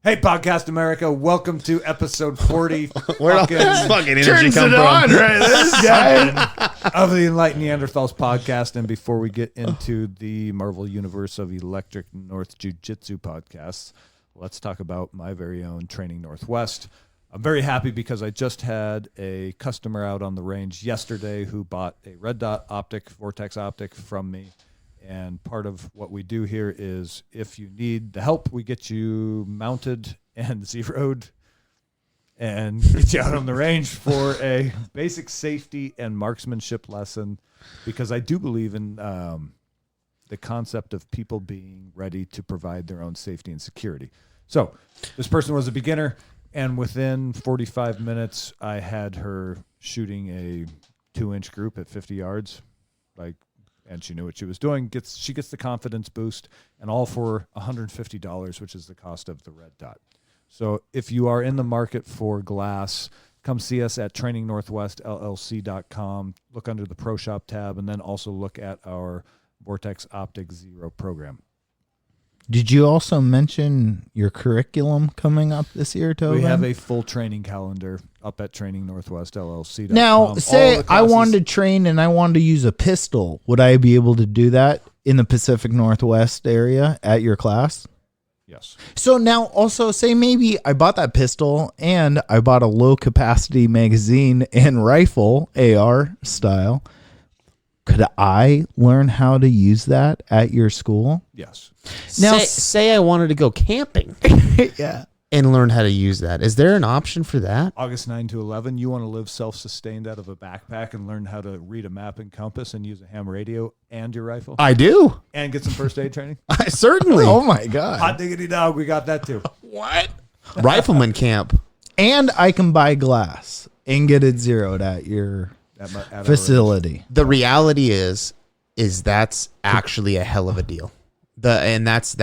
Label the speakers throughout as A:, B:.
A: Hey, Podcast America, welcome to episode 40.
B: Where all this fucking energy
C: turns
B: come
C: it
B: from?
C: on, right? This guy.
A: Of the Enlightened Neanderthals podcast. And before we get into the Marvel Universe of Electric North Jiu-Jitsu podcasts, let's talk about my very own Training Northwest. I'm very happy because I just had a customer out on the range yesterday who bought a red dot optic, Vortex Optic, from me. And part of what we do here is if you need the help, we get you mounted and zeroed and get you out on the range for a basic safety and marksmanship lesson, because I do believe in the concept of people being ready to provide their own safety and security. So this person was a beginner, and within 45 minutes, I had her shooting a 2-inch group at 50 yards, and she knew what she was doing. She gets the confidence boost, and all for $150, which is the cost of the red dot. So if you are in the market for glass, come see us at trainingnorthwestllc.com. Look under the Pro Shop tab, and then also look at our Vortex Optic Zero program.
C: Did you also mention your curriculum coming up this year, Tobin?
A: We have a full training calendar up at trainingnorthwestllc.com.
C: Now, say I wanted to train and I wanted to use a pistol. Would I be able to do that in the Pacific Northwest area at your class?
A: Yes.
C: So now also say maybe I bought that pistol and I bought a low capacity magazine and rifle, AR style. Could I learn how to use that at your school?
A: Yes.
C: Now,
B: Say I wanted to go camping
C: yeah.
B: and learn how to use that. Is there an option for that?
A: August 9 to 11, you want to live self-sustained out of a backpack and learn how to read a map and compass and use a ham radio and your rifle?
B: I do.
A: And get some first aid training?
B: Certainly.
C: Oh my God.
A: Hot diggity dog, we got that too.
B: What? Rifleman camp.
C: And I can buy glass and get it zeroed at your
A: At our
C: facility.
B: The reality is that's actually a hell of a deal. That's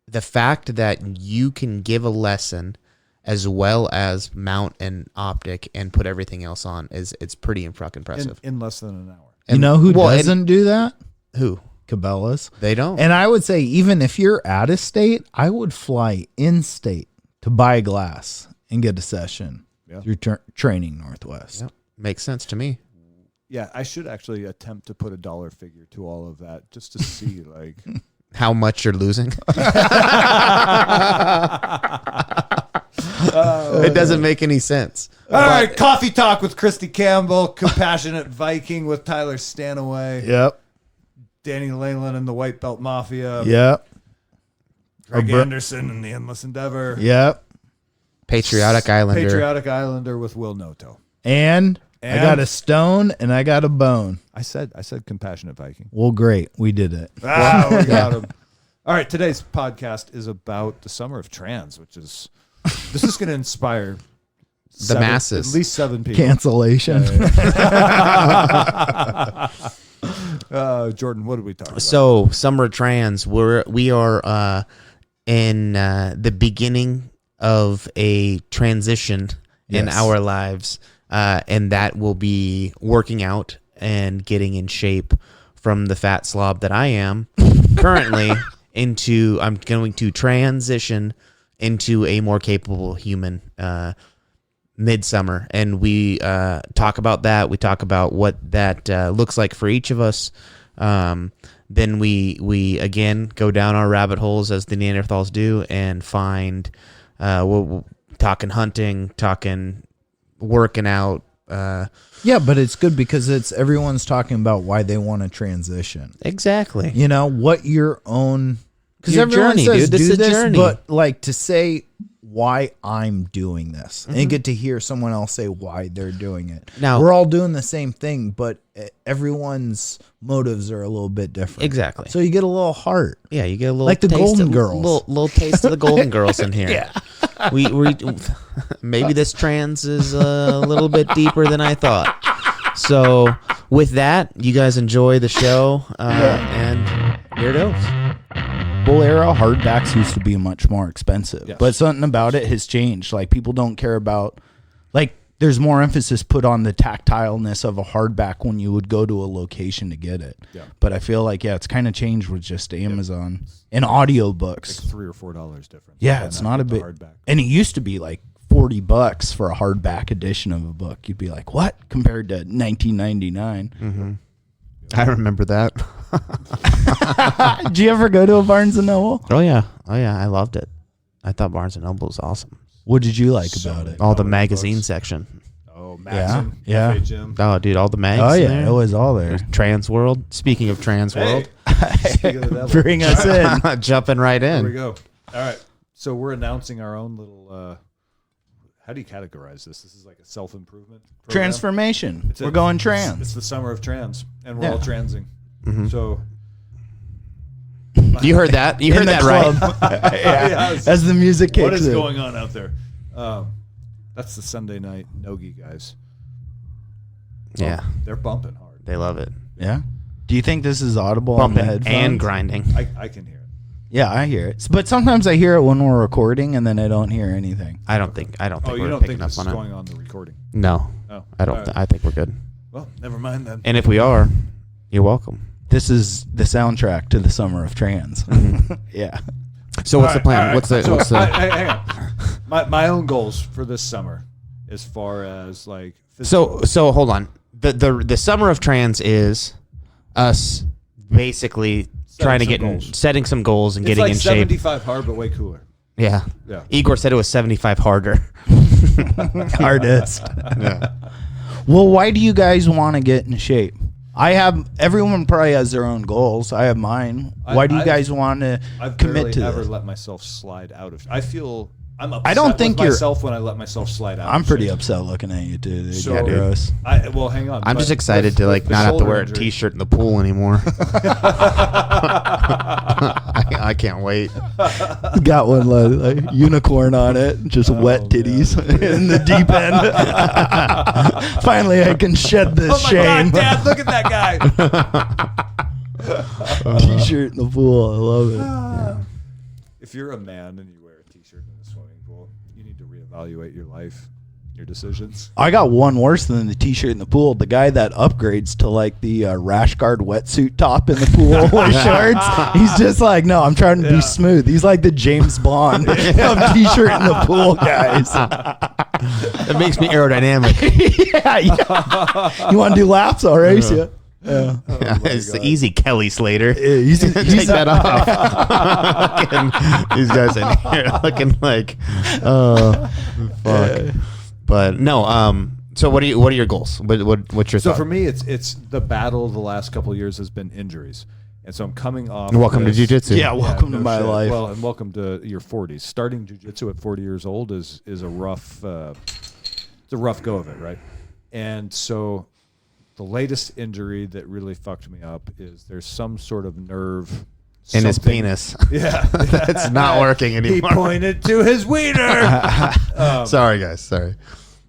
B: the fact that you can give a lesson as well as mount an optic and put everything else on it's pretty fucking impressive.
A: in less than an hour.
C: You know who doesn't do that?
B: Who?
C: Cabela's.
B: They don't.
C: And I would say even if you're out of state, I would fly in state to buy glass and get a session through Training Northwest.
B: Yep. Makes sense to me.
A: Yeah, I should actually attempt to put a dollar figure to all of that just to see like
B: How much you're losing? It doesn't make any sense.
A: All right, Coffee Talk with Christy Campbell, Compassionate Viking with Tyler Stanaway,
C: Yep.
A: Danny Leyland and the White Belt Mafia,
C: Yep.
A: Greg Anderson and the Endless Endeavor,
C: Yep.
B: Patriotic Islander.
A: Patriotic Islander with Will Noto.
C: And I got a stone and I got a bone.
A: I said Compassionate Viking.
C: Well, great. We did it.
A: We got him. All right, today's podcast is about the summer of trans, this is going to inspire
B: The masses.
A: at least 7 people.
C: Cancellation.
A: Jordan, what did we talk about?
B: So, summer trans, we are in the beginning of a transition in our lives, and that will be working out and getting in shape from the fat slob that I am currently I'm going to transition into a more capable human midsummer, and we talk about that. We talk about what that looks like for each of us. Then we again go down our rabbit holes as the Neanderthals do and find we're talking hunting, talking working out.
C: Yeah, but it's good because everyone's talking about why they want to transition.
B: Exactly.
C: You know, what your own... Because
B: Your
C: everyone
B: journey,
C: says
B: dude. This
C: do
B: is a
C: this,
B: journey.
C: but like to say why I'm doing this and get to hear someone else say why they're doing it.
B: Now-
C: we're all doing the same thing, but everyone's motives are a little bit different.
B: Exactly.
C: So you get a little heart.
B: Yeah, you get a little
C: Like the
B: taste
C: Golden
B: of,
C: Girls.
B: little taste of the Golden Girls in here. Yeah. We maybe this trans is a little bit deeper than I thought. So with that, you guys enjoy the show, and here it goes.
C: Bull Arrow hardbacks used to be much more expensive,
A: Yes.
C: but something about it has changed. Like people don't care about, like there's more emphasis put on the tactileness of a hardback when you would go to a location to get it.
A: Yeah.
C: But I feel like, it's kind of changed with just Amazon and audiobooks.
A: Like $3 or $4 difference.
C: Yeah, it's not a big.
A: Hardback.
C: And it used to be like $40 for a hardback edition of a book. You'd be like, what? Compared to $19.99.
B: Mm-hmm. I remember that.
C: Did you ever go to a Barnes and Noble?
B: Oh yeah, I loved it. I thought Barnes and Noble was awesome.
C: What did you like about it?
B: All the magazine section.
A: Oh, Maxim.
C: Yeah.
A: Cafe Gym.
B: Oh, dude, all the mags.
C: Oh
B: in
C: yeah,
B: there.
C: it was all there.
B: Trans World. Speaking of Trans World,
A: Speaking of the devil.
C: Bring us in.
B: jumping right
A: Here we
B: in.
A: go. All right. So we're announcing our own little. How do you categorize this? This is like a self-improvement program.
C: Transformation. We're going trans.
A: It's the summer of trans, and we're
C: Yeah.
A: all transing.
B: Mm-hmm.
A: So
B: You heard that? You heard that right?
C: Yeah. As the music kicks
A: what is
C: in.
A: going on out there? That's the Sunday night Nogi guys.
B: Yeah,
A: They're bumping hard.
B: they love it.
C: Yeah. Do you think this is audible on the
B: Bumping
C: headphones?
B: and grinding.
A: I can hear it.
C: Yeah, I hear it. But sometimes I hear it when we're recording, and then I don't hear anything.
B: I don't think
A: Oh, you
B: we're
A: don't
B: picking
A: think
B: up
A: this is
B: on it.
A: going on the recording?
B: No,
A: Oh,
B: I don't.
A: all right.
B: I think we're good.
A: Well, never mind then.
B: And if we are, you're welcome.
C: This is the soundtrack to the summer of trans. Yeah.
B: So what's the plan?
A: All right.
B: What's the?
A: So,
B: What's the?
A: hang on. My own goals for this summer, as far as like physical,
B: So hold on. The summer of trans is us basically trying to
A: some
B: get
A: goals.
B: setting some goals and
A: it's
B: getting
A: like
B: in shape.
A: 75 hard, but way cooler.
B: Yeah.
A: Yeah.
B: Igor said it was 75 harder.
C: Artist.
B: Yeah.
C: Well, why do you guys want to get in shape? Everyone probably has their own goals. I have mine. Why do you guys want to
A: I've
C: commit
A: barely
C: to
A: ever
C: this?
A: let myself slide out of. I feel I'm upset
C: I don't think
A: with
C: you're-
A: myself when I let myself slide out.
C: I'm
A: of
C: pretty
A: shape.
C: upset looking at you, too. Dude.
A: So-
C: Yeah, gross.
A: Well, hang on.
B: I'm
A: but
B: just excited
A: with-
B: to
A: with the
B: not have to
A: shoulder
B: wear a
A: injury-
B: t-shirt in the pool anymore. I can't wait.
C: Got one like unicorn on it, just wet titties in the deep end. Finally, I can shed this
A: Oh my
C: shame.
A: God, Dad! Look at that guy.
C: T-shirt in the pool. I love it.
A: If you're a man and you wear a t-shirt in the swimming pool, you need to reevaluate your life, your decisions.
C: I got one worse than the T-shirt in the pool. The guy that upgrades to like the rash guard wetsuit top in the pool with shorts. He's just like, no, I'm trying to be smooth. He's like the James Bond of T-shirt in the pool guys.
B: It makes me aerodynamic.
C: yeah. You want to do laps? I'll race you. Yeah.
B: It's the easy Kelly Slater.
C: He's
B: Take that off. These guys in here looking like, oh, fuck. But no. So what are your goals? What's your
A: So
B: thought?
A: for me, it's the battle the last couple of years has been injuries, and so I'm coming off.
B: Welcome to
A: this-
B: jiu-jitsu.
C: Yeah, welcome to my
A: shit.
C: life.
A: Well, and welcome to your 40s. Starting jiu-jitsu at 40 years old is a rough. It's a rough go of it, right? And so, the latest injury that really fucked me up is there's some sort of nerve
B: in his
A: something-
B: penis.
A: Yeah,
B: It's not working
A: He
B: anymore.
A: pointed to his wiener.
B: Sorry, guys. Sorry.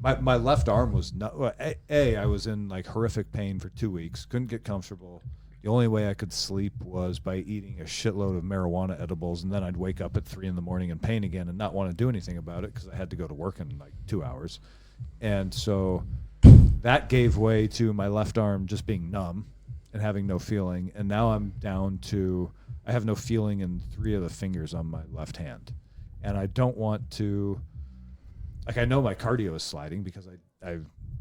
A: My left arm was not. Well, I was in like horrific pain for 2 weeks. Couldn't get comfortable. The only way I could sleep was by eating a shitload of marijuana edibles, and then I'd wake up at 3 a.m. in pain again and not want to do anything about it because I had to go to work in like 2 hours. And so that gave way to my left arm just being numb and having no feeling. And now I'm down to I have no feeling in 3 of the fingers on my left hand, and I don't want to. Like I know my cardio is sliding because I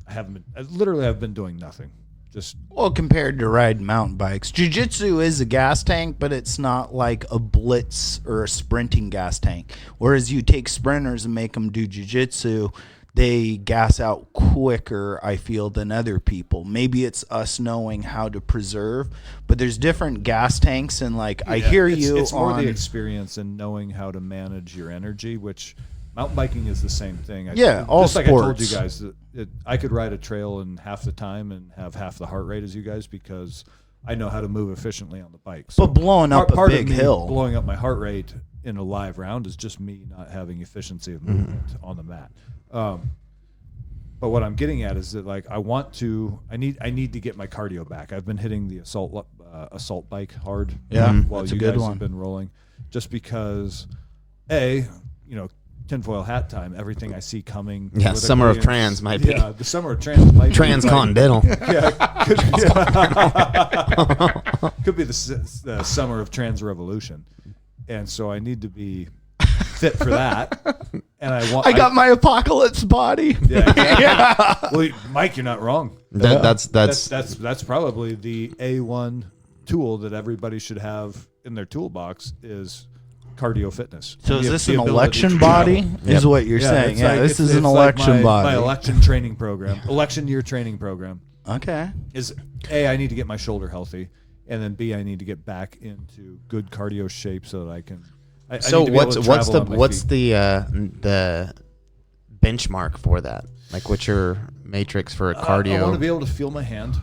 A: haven't been. I've been doing nothing. Just
C: Well, compared to riding mountain bikes, jiu-jitsu is a gas tank, but it's not like a blitz or a sprinting gas tank. Whereas you take sprinters and make them do jiu-jitsu, they gas out quicker, I feel, than other people. Maybe it's us knowing how to preserve, but there's different gas tanks, and like I hear you
A: It's more
C: on
A: the experience and knowing how to manage your energy, which mountain biking is the same thing.
C: All
A: just like I told you
C: sports.
A: guys, I could ride a trail in half the time and have half the heart rate as you guys because I know how to move efficiently on the bike. So
C: but blowing up a
A: part
C: big
A: of me
C: hill.
A: blowing up my heart rate in a live round is just me not having efficiency of movement on the mat. But what I'm getting at is that like I need to get my cardio back. I've been hitting the assault bike hard.
C: Yeah,
A: while
C: that's a
A: you
C: good
A: guys
C: one.
A: have been rolling, just because tinfoil hat time. Everything I see coming.
B: Yeah,
A: politically
B: summer of
A: and-
B: trans might be.
A: Yeah, the summer of trans might be.
B: Transcontinental.
A: Yeah, could be the summer of trans revolution, and so I need to be fit for that. And I
C: got my apocalypse body.
A: Yeah, exactly. Well, Mike, you're not wrong.
B: That's
A: That's probably the A1 tool that everybody should have in their toolbox is cardio fitness.
C: So
A: And
C: is
A: the-
C: this
A: the
C: an
A: ability
C: election
A: to
C: body?
A: travel.
C: Is what you're saying?
A: it's
C: Yeah,
A: like-
C: this is
A: it's
C: an
A: like
C: election
A: my
C: body.
A: election training program, election year training program
C: Okay.
A: is A, I need to get my shoulder healthy, and then B, I need to get back into good cardio shape so that I can. I
B: So
A: need to be able to travel on my
B: what's
A: feet.
B: the benchmark for that? Like, what's your matrix for a cardio?
A: I want to be able to feel my hand.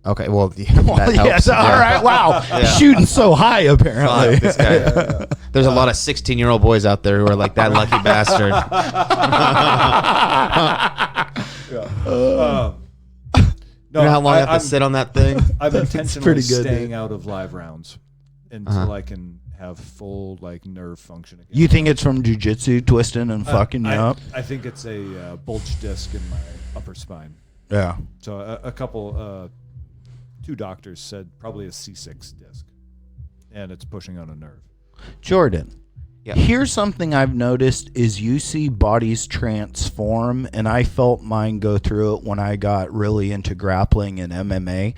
B: Okay, well, that
C: Well,
B: helps.
C: yes. All right. Wow. Shooting so high, apparently.
B: This guy. There's a lot of 16-year-old boys out there who are like that lucky bastard.
A: No,
B: You know how long I have
A: I'm-
B: to sit on that thing?
A: I'm intentionally
C: pretty good,
A: staying
C: dude.
A: out of live rounds until I can have full like nerve function again.
C: You think it's from jujitsu twisting and fucking you up?
A: I think it's a bulge disc in my upper spine.
C: Yeah.
A: So a couple, two doctors said probably a C6 disc, and it's pushing on a nerve.
C: Jordan.
B: Yeah.
C: Here's something I've noticed is you see bodies transform, and I felt mine go through it when I got really into grappling and MMA.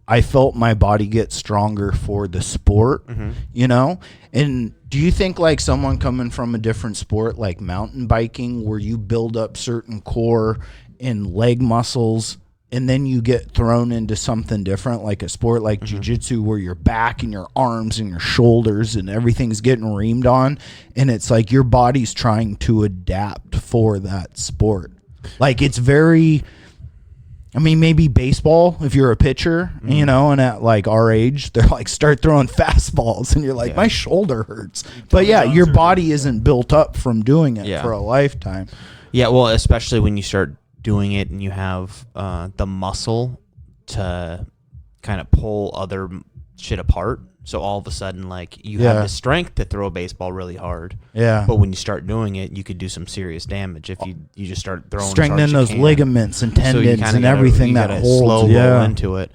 C: I felt my body get stronger for the sport, you know? And do you think like someone coming from a different sport like mountain biking where you build up certain core and leg muscles and then you get thrown into something different like a sport like jiu-jitsu where your back and your arms and your shoulders and everything's getting reamed on, and it's like your body's trying to adapt for that sport? Like it's very, I mean, maybe baseball, if you're a pitcher, you know, and at like our age, they're like, start throwing fastballs, and you're like, my shoulder hurts. But yeah, your body isn't built up from doing it for a lifetime.
B: Yeah, well, especially when you start doing it and you have the muscle to kind of pull other shit apart. So all of a sudden, like, you have the strength to throw a baseball really hard.
C: Yeah.
B: But when you start doing it, you could do some serious damage if you just start throwing as hard
C: Strengthening
B: as you
C: those
B: can.
C: ligaments and
B: So you
C: tendons
B: kinda
C: and
B: gotta-
C: everything
B: you
C: that
B: gotta
C: holds.
B: slow roll
C: Yeah.
B: into it.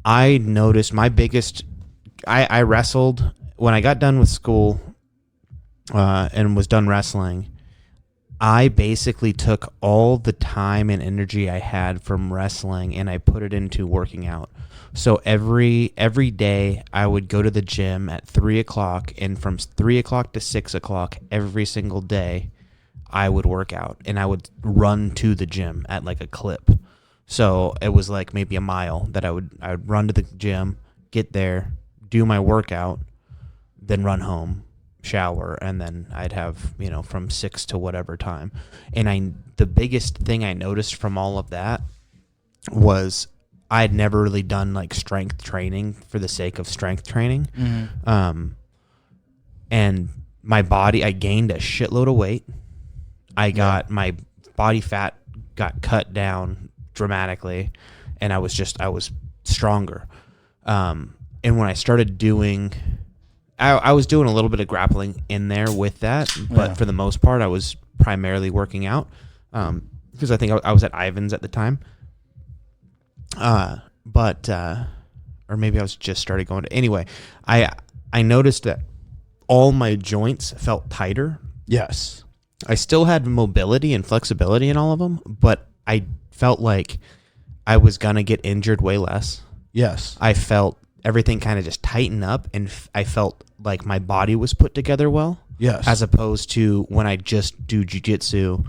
B: I noticed my biggest. I wrestled when I got done with school and was done wrestling. I basically took all the time and energy I had from wrestling and I put it into working out. So every day I would go to the gym at 3:00, and from 3:00 to 6:00 every single day, I would work out and I would run to the gym at like a clip. So it was like maybe a mile that I would run to the gym, get there, do my workout, then run home, shower, and then I'd have, from 6 to whatever time. And the biggest thing I noticed from all of that was I'd never really done like strength training for the sake of strength training. And my body, I gained a shitload of weight. I got my body fat got cut down dramatically, and I was stronger. And when I started doing, I was doing a little bit of grappling in there with that, but for the most part, I was primarily working out because I think I was at Ivan's at the time. Or maybe I was just started going to. Anyway, I noticed that all my joints felt tighter.
C: Yes.
B: I still had mobility and flexibility in all of them, but I felt like I was gonna get injured way less.
C: Yes.
B: I felt everything kind of just tighten up, and I felt like my body was put together well.
C: Yes.
B: As opposed to when I just do jiu-jitsu,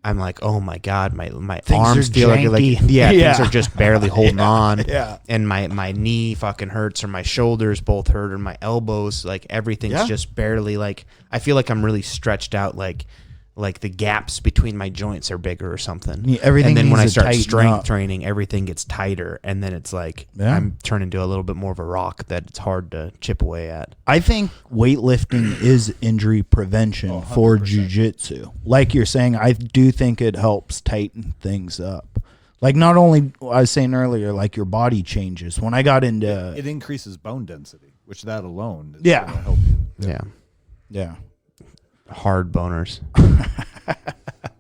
B: I'm like, oh my God, my
C: Things
B: arms
C: are
B: feel
C: janky.
B: things
C: Yeah.
B: are just barely holding on.
C: Yeah.
B: And my knee fucking hurts, or my shoulders both hurt, or my elbows, like everything's just barely, like, I feel like I'm really stretched out, like the gaps between my joints are bigger or something.
C: Yeah, everything
B: and then when I
C: needs to
B: start
C: tighten
B: strength
C: up.
B: training, everything gets tighter, and then it's like I'm turning into a little bit more of a rock that it's hard to chip away at.
C: I think weightlifting is injury prevention for jiu-jitsu. Like you're saying, I do think it helps tighten things up. Like, not only, I was saying earlier, like your body changes. When I got into...
A: It increases bone density, which that alone is
C: Yeah.
A: going to help you.
B: Yeah.
C: Yeah.
B: hard boners.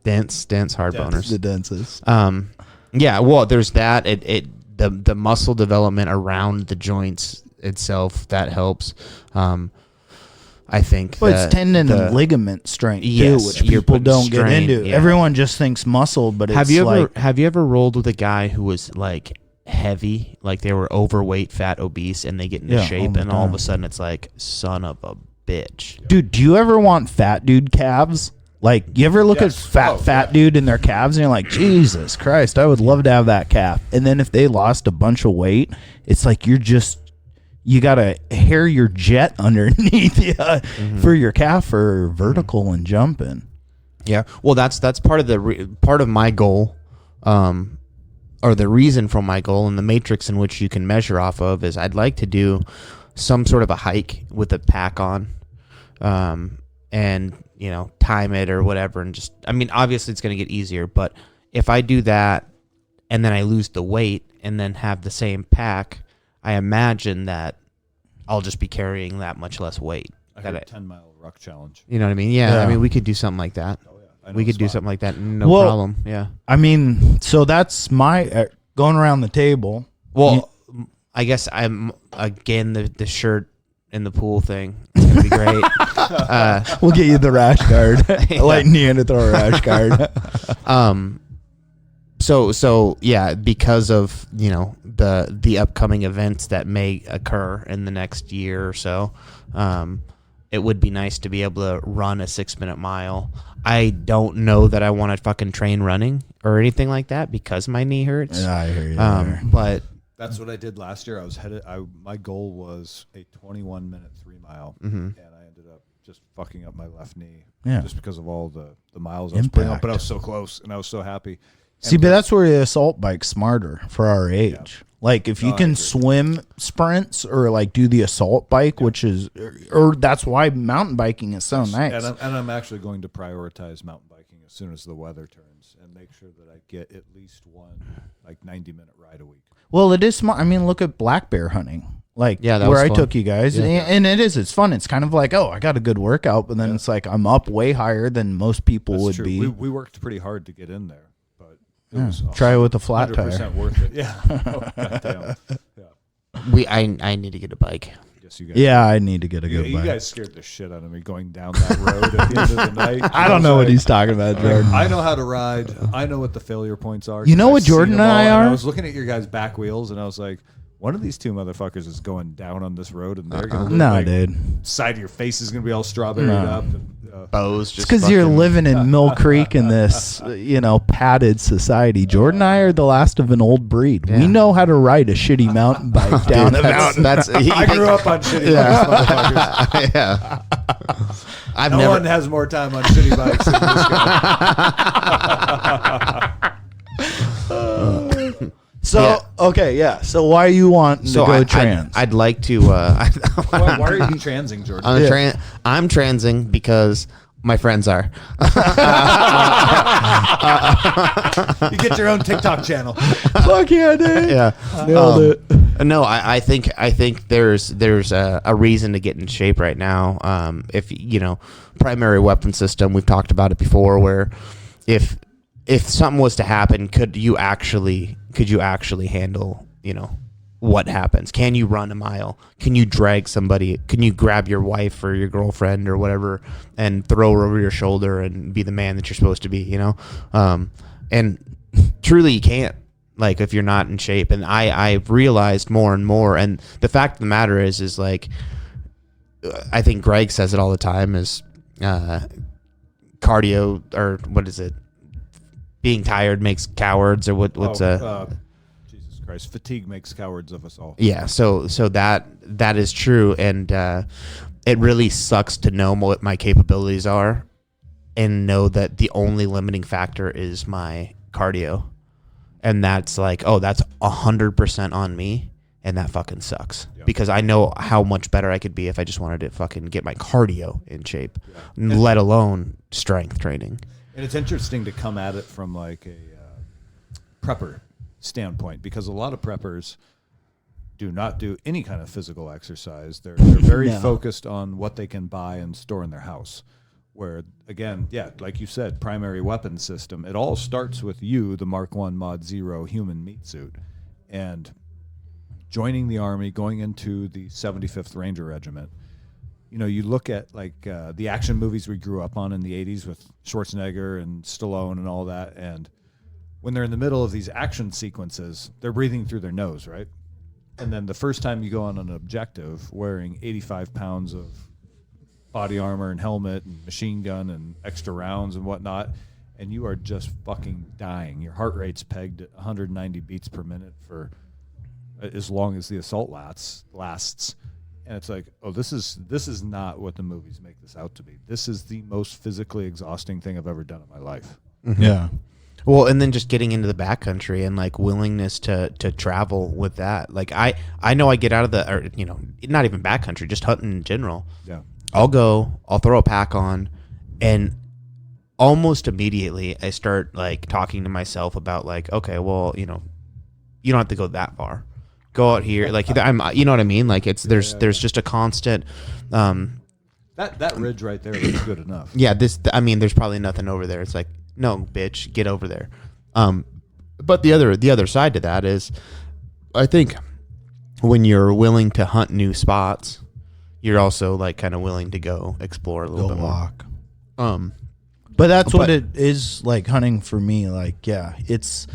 B: dense hard boners.
C: The densest.
B: Yeah, well, there's that. The muscle development around the joints itself that helps. I think.
C: Well, it's tendon and ligament strength
B: yes,
C: too, which people don't get into.
B: Yeah.
C: Everyone just thinks muscle, but it's
B: have you ever rolled with a guy who was like heavy, like they were overweight, fat, obese, and they get into shape, and all of a sudden it's like, son of a bitch.
C: Dude, do you ever want fat dude calves? Like, you ever look at fat dude in their calves and you're like, Jesus Christ, I would love to have that calf. And then if they lost a bunch of weight, it's like you got to hair your jet underneath you for your calf for vertical and jumping.
B: Yeah. Well, that's part of part of my goal, or the reason for my goal, and the matrix in which you can measure off of is I'd like to do some sort of a hike with a pack on, and time it or whatever, and just, I mean, obviously it's going to get easier, but if I do that and then I lose the weight and then have the same pack, I imagine that I'll just be carrying that much less weight.
A: I heard a 10-mile ruck challenge.
B: You know what I mean? Yeah. I mean, we could do something like that.
A: Oh, yeah.
B: We could do something like that. No problem. Yeah.
C: I mean, so that's my going around the table.
B: Well, I guess I'm, again, the shirt in the pool thing. It's going to be great.
C: We'll get you the rash guard. Like Neanderthal rash guard.
B: So yeah, because of the upcoming events that may occur in the next year or so, it would be nice to be able to run a 6-minute mile. I don't know that I want to fucking train running or anything like that because my knee hurts.
C: Yeah, I hear you.
B: But
A: that's what I did last year. My goal was a 21-minute 3-mile, and I ended up just fucking up my left knee, just because of all the miles I was putting up. But I was so close, and I was so happy.
C: See, but that's where the assault bike's smarter for our age. Yeah. Like, if you can swim sprints or, like, do the assault bike, which is, or that's why mountain biking is so nice.
A: And I'm actually going to prioritize mountain biking as soon as the weather turns and make sure that I get at least one, like, 90-minute ride a week.
C: Well, it is smart. I mean, look at black bear hunting. Like,
B: that
C: where I took you guys. And it's fun. It's kind of like, oh, I got a good workout, but then it's like I'm up way higher than most people would be.
A: We worked pretty hard to get in there.
C: Try it with a flat tire.
A: 100% worth it. Yeah.
B: I need to get a bike.
A: Yes, you guys.
C: Yeah, I need to get a good bike.
A: You guys scared the shit out of me going down that road at the end of the night.
C: I don't know what he's talking about, Jordan.
A: I know how to ride. I know what the failure points are.
C: You know what Jordan and I are?
A: I was looking at your guys' back wheels, and I was like, one of these two motherfuckers is going down on this road, and they're going to
C: dude.
A: Side of your face is going to be all strawberried up. And,
B: bows.
C: It's because you're living in Mill Creek in this, padded society. Jordan and I are the last of an old breed. Yeah. We know how to ride a shitty mountain bike down the mountain.
A: I grew up on shitty bikes, motherfuckers.
B: Yeah.
A: No one has more time on shitty bikes than this guy.
C: So why you want to go trans?
B: I'd like to.
A: Why are you transing, Jordan?
B: I'm transing because my friends are.
A: You get your own TikTok channel.
C: Fuck yeah, dude.
B: Yeah,
C: nailed it.
B: No, I think there's a reason to get in shape right now. If primary weapon system, we've talked about it before, where if something was to happen, could you actually handle, what happens? Can you run a mile? Can you drag somebody? Can you grab your wife or your girlfriend or whatever and throw her over your shoulder and be the man that you're supposed to be, And truly you can't, like, if you're not in shape. And I've realized more and more, and the fact of the matter is like, I think Greg says it all the time, is cardio, or what is it? Being tired makes cowards, or what's
A: Jesus Christ, fatigue makes cowards of us all.
B: Yeah, so that is true, and it really sucks to know what my capabilities are, and know that the only limiting factor is my cardio, and that's like, oh, that's 100% on me, and that fucking sucks, because I know how much better I could be if I just wanted to fucking get my cardio in shape, let alone strength training.
A: And it's interesting to come at it from like a prepper standpoint, because a lot of preppers do not do any kind of physical exercise. They're very focused on what they can buy and store in their house. where, again, yeah, like you said, primary weapon system. It all starts with you, the Mark 1 Mod 0 human meat suit, and joining the Army, going into the 75th Ranger Regiment. You know, you look at like the action movies we grew up on in the 80s with Schwarzenegger and Stallone and all that, and when they're in the middle of these action sequences, they're breathing through their nose, right? And then the first time you go on an objective wearing 85 pounds of body armor and helmet and machine gun and extra rounds and whatnot, and you are just fucking dying. Your heart rate's pegged at 190 beats per minute for as long as the assault lasts. And it's like, oh, this is not what the movies make this out to be. This is the most physically exhausting thing I've ever done in my life.
C: Mm-hmm. Yeah.
B: Well, and then just getting into the backcountry and like willingness to travel with that. Like I know I get out of the, or, you know, not even backcountry, just hunting in general.
A: Yeah.
B: I'll throw a pack on, and almost immediately I start like talking to myself about like, okay, well, you know, you don't have to go that far. Go out here, like you know what I mean? Like there's just a constant.
A: That ridge right there is good enough.
B: Yeah, there's probably nothing over there. It's like, no, bitch, get over there. But the other side to that is, I think when you're willing to hunt new spots, you're also like kind of willing to go explore a little bit
C: walk.
B: more.
C: But that's what it is like hunting for me. Like, yeah, it's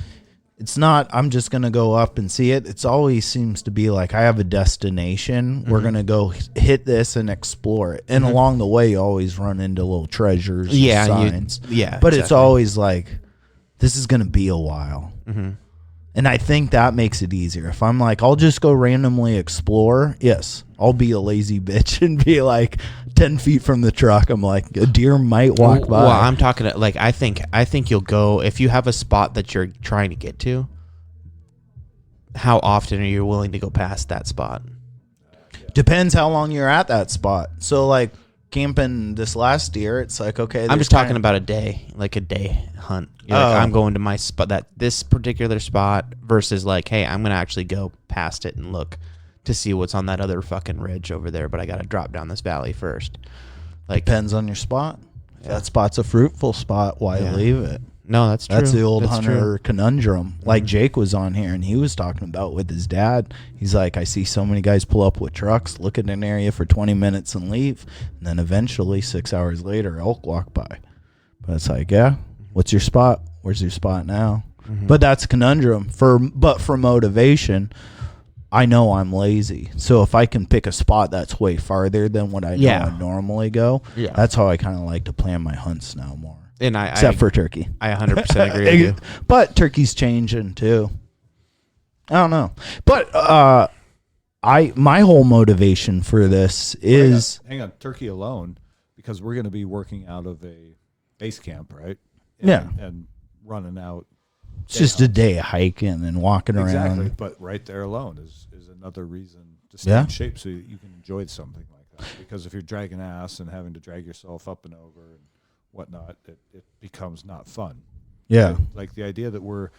C: not, I'm just going to go up and see it. It's always seems to be like, I have a destination. Mm-hmm. We're going to go hit this and explore it. And along the way, you always run into little treasures, signs. But
B: exactly.
C: It's always like, this is going to be a while. Mm-hmm. And I think that makes it easier. If I'm like, I'll just go randomly explore. Yes, I'll be a lazy bitch and be like 10 feet from the truck. I'm like, a deer might walk by.
B: Well, I'm talking like, I think you'll go, if you have a spot that you're trying to get to, how often are you willing to go past that spot?
C: Depends how long you're at that spot. So like camping this last year, it's like, okay.
B: I'm just talking about a day hunt. You're like, I'm going to my spot, this particular spot, versus like, hey, I'm going to actually go past it and look to see what's on that other fucking ridge over there, but I got to drop down this valley first. Like,
C: depends on your spot. If that spot's a fruitful spot, why leave it?
B: No, that's true.
C: That's the old hunter conundrum. Like Jake was on here and he was talking about with his dad. He's like, I see so many guys pull up with trucks, look at an area for 20 minutes and leave. And then eventually 6 hours later, elk walk by. But it's like, yeah, what's your spot? Where's your spot now? Mm-hmm. But that's a conundrum. But for motivation, I know I'm lazy. So if I can pick a spot that's way farther than what I know I normally go, that's how I kind of like to plan my hunts now more.
B: And
C: Except for turkey.
B: I 100% agree with you.
C: But turkey's changing too. I don't know. But my whole motivation for this is...
A: Hang on, turkey alone, because we're going to be working out of a base camp, right? And running out.
C: It's just a day hiking and walking around.
A: Exactly, but right there alone is another reason to stay in shape so you can enjoy something like that. Because if you're dragging ass and having to drag yourself up and over and whatnot, it becomes not fun.
C: Yeah.
A: Like the idea that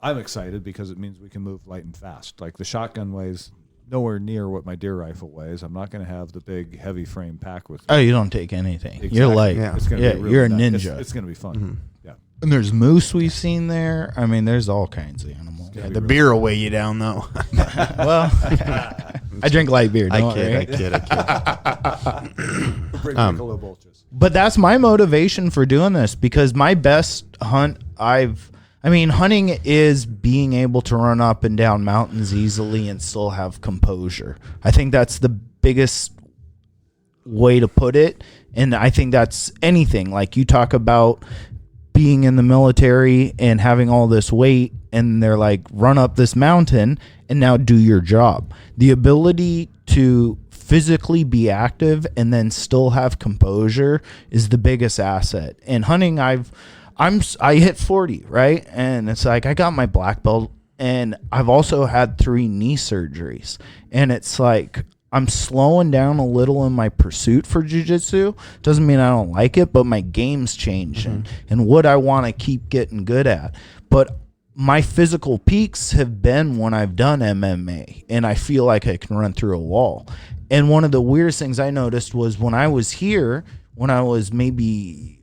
A: I'm excited because it means we can move light and fast. Like the shotgun weighs nowhere near what my deer rifle weighs. I'm not going to have the big heavy frame pack with me.
C: Oh, you don't take anything.
A: Exactly.
C: You're light.
A: Yeah. It's gonna be really
C: you're a
A: nice.
C: ninja.
A: It's going to be fun.
C: Mm-hmm.
A: Yeah.
C: And there's moose we've seen there. I mean, there's all kinds of animals.
B: Yeah, the beer will weigh you down, though.
C: Well, I drink light beer.
B: I kid.
A: Bring Michelob Ultras.
C: But that's my motivation for doing this, because my best hunt hunting is being able to run up and down mountains easily and still have composure. I think that's the biggest way to put it. And I think that's anything. Like you talk about being in the military and having all this weight, and they're like, run up this mountain and now do your job. The ability to physically be active and then still have composure is the biggest asset. And hunting, I hit 40, right? And it's like, I got my black belt, and I've also had 3 knee surgeries. And it's like, I'm slowing down a little in my pursuit for jiu-jitsu. Doesn't mean I don't like it, but my game's changing and what I want to keep getting good at. But my physical peaks have been when I've done MMA, and I feel like I can run through a wall. And one of the weirdest things I noticed was when I was here, when I was maybe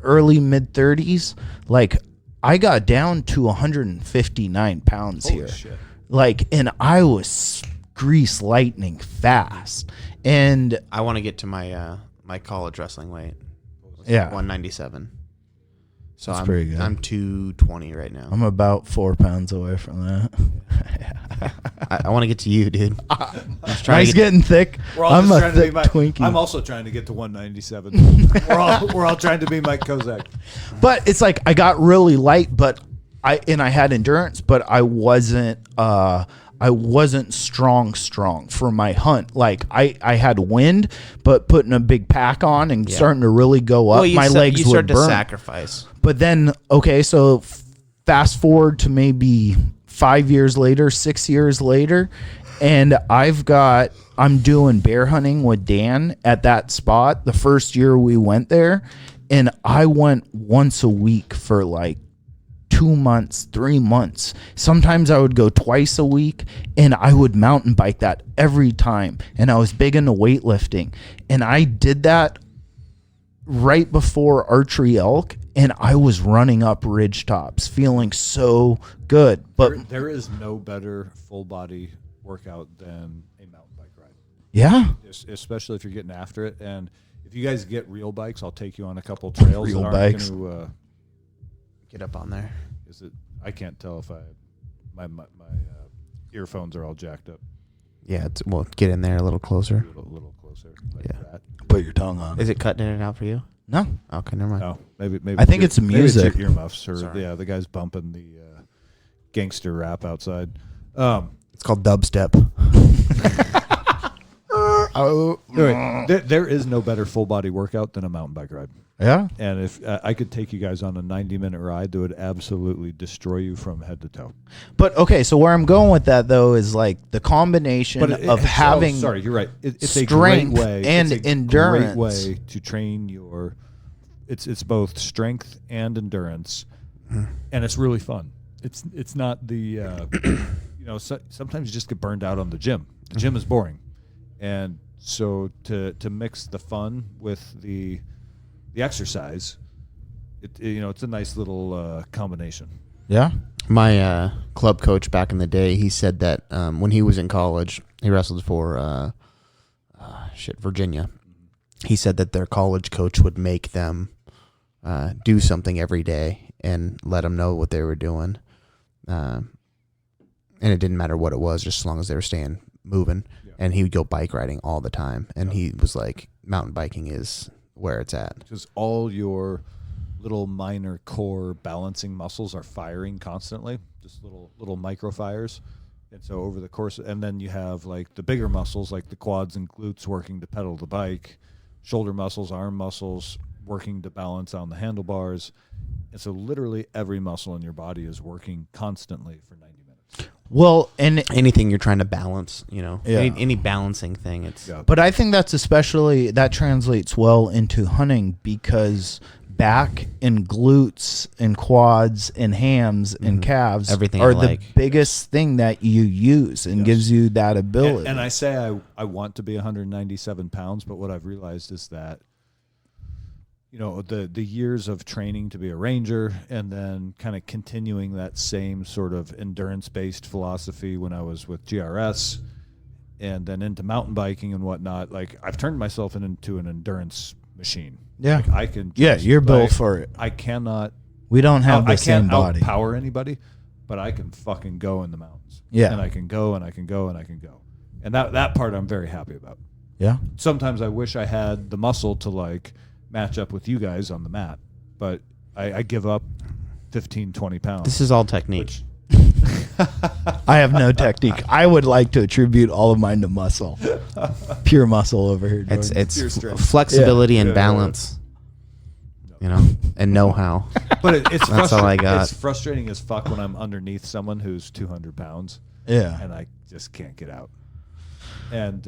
C: early mid 30s, like I got down to 159 pounds
A: Holy
C: here.
A: shit.
C: Like, and I was grease lightning fast. And
B: I want to get to my my college wrestling weight.
C: yeah,
B: 197. So
C: That's pretty good.
B: I'm 220 right now.
C: I'm about 4 pounds away from that.
B: I want to get to you, dude. I'm just trying
C: Nice
B: to get,
C: getting thick.
A: We're all
C: I'm
A: just
C: a
A: trying to be
C: thick
A: Mike.
C: Twinkie.
A: I'm also trying to get to 197. we're all trying to be Mike Kozak.
C: But it's like I got really light, but I had endurance, but I wasn't strong for my hunt. Like I had wind, but putting a big pack on and starting to really go up, my legs would burn.
B: Sacrifice.
C: But then, okay, so fast forward to maybe 5 years later, 6 years later, and I'm doing bear hunting with Dan at that spot the first year we went there, and I went once a week for like 2 months, 3 months. Sometimes I would go twice a week, and I would mountain bike that every time. And I was big into weightlifting, and I did that right before archery elk, and I was running up ridge tops, feeling so good. But
A: There is no better full body workout than a mountain bike ride.
C: yeah,
A: Especially if you're getting after it. And if you guys get real bikes, I'll take you on a couple trails.
C: Real
A: that aren't
C: bikes.
A: Gonna,
B: Get up on there.
A: is it? I can't tell if my earphones are all jacked up.
B: Yeah, well, get in there a little closer.
A: A little closer. Like
B: Yeah.
A: that.
C: put your tongue on.
B: Is it cutting in and out for you?
C: No,
B: Okay, never mind.
A: No, maybe.
C: I think it's
A: maybe it's
C: music.
A: your earmuffs, or
B: Sorry.
A: yeah, the guy's bumping the gangster rap outside.
B: It's called dubstep.
A: Anyway, there is no better full body workout than a mountain bike ride.
C: yeah.
A: And if I could take you guys on a 90-minute ride that would absolutely destroy you from head to toe.
C: But okay, so where I'm going with that though is like the combination of having
A: sorry, you're right. It's
C: strength
A: a great way
C: and
A: it's a
C: endurance.
A: Great way to train your. It's both strength and endurance, and it's really fun. It's not the sometimes you just get burned out on the gym. The gym is boring, and so to mix the fun with the exercise, it's a nice little combination.
C: Yeah.
B: My club coach back in the day, he said that when he was in college, he wrestled for Virginia. He said that their college coach would make them do something every day and let them know what they were doing. And it didn't matter what it was, just as long as they were staying moving.
A: Yeah.
B: And he would go bike riding all the time. And he was like, mountain biking is where it's at.
A: Because all your little minor core balancing muscles are firing constantly, just little micro fires. And so over the course, and then you have like the bigger muscles like the quads and glutes working to pedal the bike, shoulder muscles, arm muscles working to balance on the handlebars. And so literally every muscle in your body is working constantly for 90 minutes.
C: Well, and
B: Anything you're trying to balance,
C: Yeah.
B: any balancing thing, it's
A: Yeah.
C: but I think that translates well into hunting because back and glutes and quads and hams and calves
B: Everything
C: are
B: I
C: the
B: like.
C: biggest thing that you use and
A: Yes.
C: gives you that ability.
A: And I say I want to be 197 pounds, but what I've realized is that the years of training to be a ranger and then kind of continuing that same sort of endurance-based philosophy when I was with GRS and then into mountain biking and whatnot, like I've turned myself into an endurance machine.
C: Yeah.
A: Like I can
C: Yeah,
A: just,
C: you're built
A: like,
C: for it.
A: I cannot
C: We don't have the
A: I
C: same
A: can't
C: body.
A: outpower anybody, but I can fucking go in the mountains.
C: Yeah.
A: And I can go and I can go and I can go. And that part I'm very happy about.
C: Yeah.
A: Sometimes I wish I had the muscle to like match up with you guys on the mat, but I give up 15, 20 pounds.
B: this is all technique.
C: I have no technique. I would like to attribute all of mine to muscle. Pure muscle over here.
B: It's
C: Jordan.
A: Pure strength.
B: flexibility and
A: Yeah.
B: balance, and know-how.
A: But it's
B: That's all I got.
A: It's frustrating as fuck when I'm underneath someone who's 200 pounds
C: Yeah.
A: and I just can't get out. And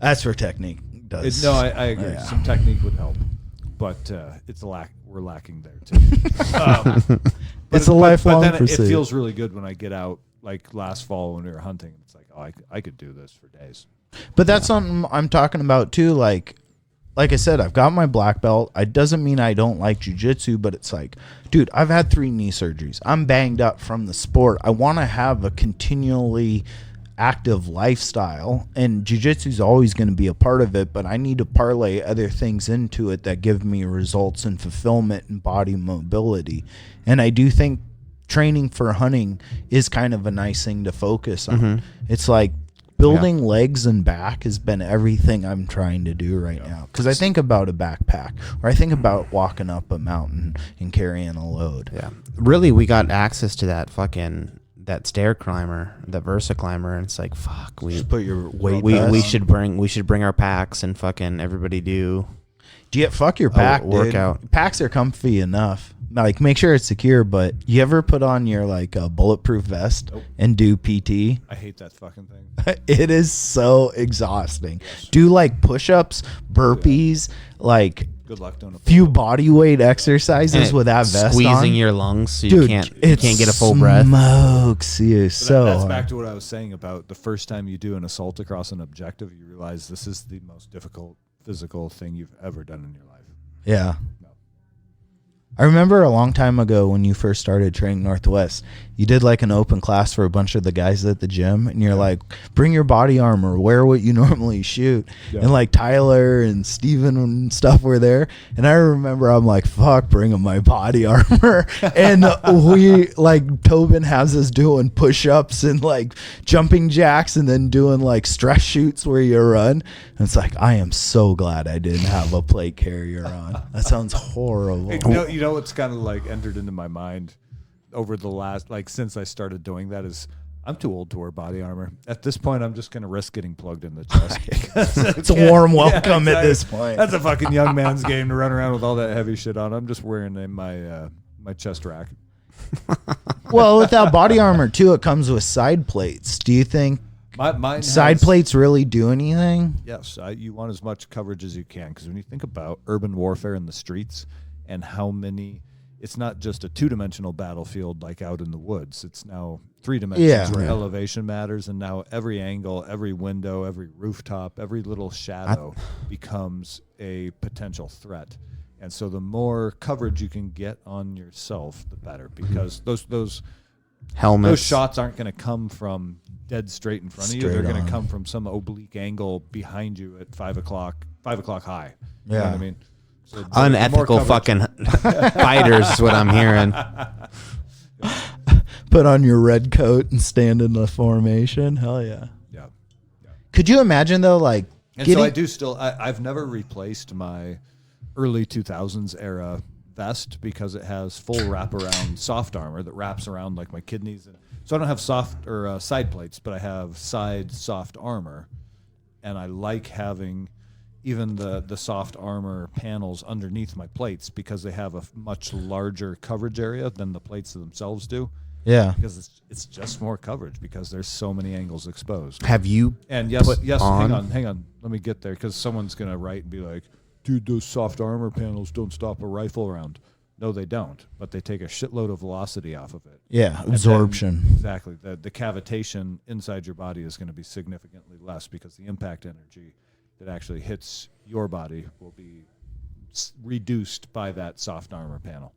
C: That's where technique does.
A: I agree.
C: Yeah.
A: Some technique would help, but we're lacking there too.
C: It's a lifelong
A: But then it
C: pursuit.
A: feels really good when I get out. Like last fall when we were hunting, it's like, oh, I could do this for days.
C: But that's something I'm talking about too. Like like I said, I've got my black belt. It doesn't mean I don't like jujitsu, but it's like, dude, I've had 3 knee surgeries. I'm banged up from the sport. I want to have a continually active lifestyle, and jiu-jitsu is always going to be a part of it, but I need to parlay other things into it that give me results and fulfillment and body mobility. And I do think training for hunting is kind of a nice thing to focus on. It's like building legs and back has been everything I'm trying to do right now, because I think about a backpack, or I think about walking up a mountain and carrying a load.
B: Really, we got access to that stair climber, the Versa climber, and it's like, fuck, we
C: Just put your weight.
B: we should bring our packs and fucking everybody do
C: Fuck your pack,
B: workout.
C: dude. Packs are comfy enough. Like, make sure it's secure, but you ever put on your like bulletproof vest and do PT?
A: I hate that fucking thing.
C: It is so exhausting. Do like push-ups, burpees, like
A: Good luck doing a
C: few body weight exercises with that vest
B: squeezing
C: on.
B: your lungs so
C: Dude,
B: you can't get a full breath.
C: Smokes you so
A: that's
C: hard.
A: back to what I was saying about the first time you do an assault across an objective, you realize this is the most difficult physical thing you've ever done in your life.
C: Yeah.
A: No.
C: I remember a long time ago when you first started training Northwest, you did like an open class for a bunch of the guys at the gym, and you're like, bring your body armor, wear what you normally shoot.
A: Yeah.
C: And like Tyler and Steven and stuff were there. And I remember I'm like, fuck, bring 'em my body armor. And we like, Tobin has us doing push-ups and like jumping jacks and then doing like stress shoots where you run. And it's like, I am so glad I didn't have a plate carrier on. That sounds horrible.
A: Hey, you know what's kind of like entered into my mind over the last, like, since I started doing that is I'm too old to wear body armor. At this point, I'm just going to risk getting plugged in the chest.
C: It's a warm welcome
A: Yeah,
C: at this point.
A: That's a fucking young man's game to run around with all that heavy shit on. I'm just wearing my my chest rack.
C: Well, with that body armor too, it comes with side plates. Do you think
A: Mine
C: side
A: has-
C: plates really do anything?
A: Yes, you want as much coverage as you can, because when you think about urban warfare in the streets and how many, it's not just a 2-dimensional battlefield like out in the woods. It's now 3 dimensions where elevation matters, and now every angle, every window, every rooftop, every little shadow becomes a potential threat. And so the more coverage you can get on yourself, the better, because those
B: Helmets.
A: those shots aren't going to come from dead straight in front of you. They're
C: Straight
A: going
C: on.
A: to come from some oblique angle behind you at 5 o'clock high. You know
C: Yeah.
A: what I mean? So the more
B: Unethical
A: coverage-
B: fucking fighters is what I'm hearing.
C: Put on your red coat and stand in the formation. Hell yeah.
A: Yeah.
C: Could you imagine though, like
A: And
C: getting
A: so I do still, I've never replaced my early 2000s era vest because it has full wraparound soft armor that wraps around like my kidneys. And so I don't have soft or side plates, but I have side soft armor. And I like having even the soft armor panels underneath my plates because they have a much larger coverage area than the plates themselves do.
C: yeah.
A: Because it's just more coverage because there's so many angles exposed.
B: Have you?
A: And yes,
B: put on-
A: hang on. Let me get there because someone's going to write and be like, dude, those soft armor panels don't stop a rifle round. No, they don't, but they take a shitload of velocity off of it.
C: Yeah.
A: And
C: Absorption.
A: then- exactly. The cavitation inside your body is going to be significantly less because the impact energy that actually hits your body will be reduced by that soft armor panel.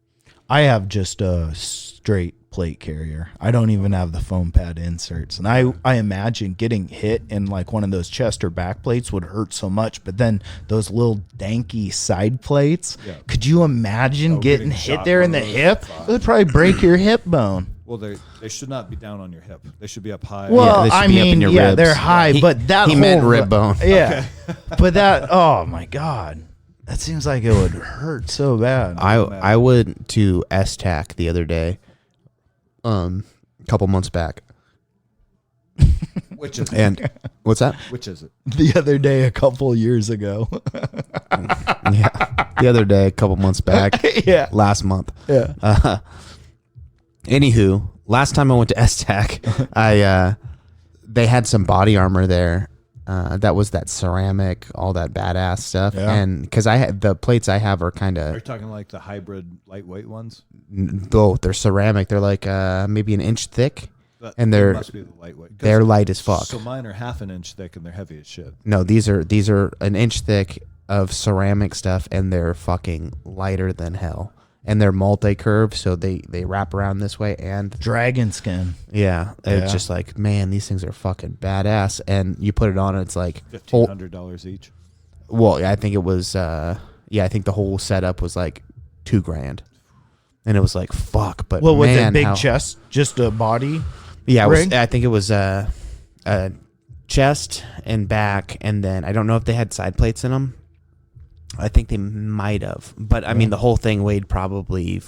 C: I have just a straight plate carrier. I don't even have the foam pad inserts. And I imagine getting hit in like one of those chest or back plates would hurt so much. But then those little danky side plates,
A: Yeah.
C: could you imagine getting
A: getting
C: hit
A: shot
C: there in
A: with
C: the
A: those,
C: hip?
A: fuck.
C: It would probably break your hip bone.
A: Well, they should not be down on your hip. They should be up high.
C: Well,
B: they should
C: I
B: be up in
C: mean,
B: your
C: yeah,
B: ribs.
C: they're high, but that
B: he meant
C: whole-
B: rib bone.
C: Yeah. But that, oh my God. That seems like it would hurt so bad.
B: I went to STAC the other day, a couple months back,
A: Which is it?
B: and what's that?
A: Which is it?
C: the other day, a couple years ago.
B: Yeah, the other day, a couple months back,
C: Yeah.
B: last month.
C: Yeah.
B: Anywho, last time I went to STAC, they had some body armor there. That was that ceramic, all that badass stuff,
C: Yeah.
B: and because I had the plates I have are kind
A: Are you
B: of
A: talking like the hybrid lightweight ones?
B: though they're ceramic. They're like maybe an inch thick, and
A: They
B: they're
A: must be the lightweight. 'Cause-
B: they're light as fuck.
A: So mine are half an inch thick and they're heavy as shit.
B: No, these are an inch thick, of ceramic stuff, and they're fucking lighter than hell. And they're multi-curve, so they wrap around this way. And
C: Dragon skin.
B: yeah, it's just like, man, these things are fucking badass. And you put it on, and it's like
A: $1,500 each.
B: Well, I think it was. I think the whole setup was like $2,000, and it was like fuck. But
C: What was
B: man,
C: it? Big chest, just a body.
B: Yeah,
C: rig?
B: I think it was a chest and back, and then I don't know if they had side plates in them. I think they might have, but I mean, the whole thing weighed probably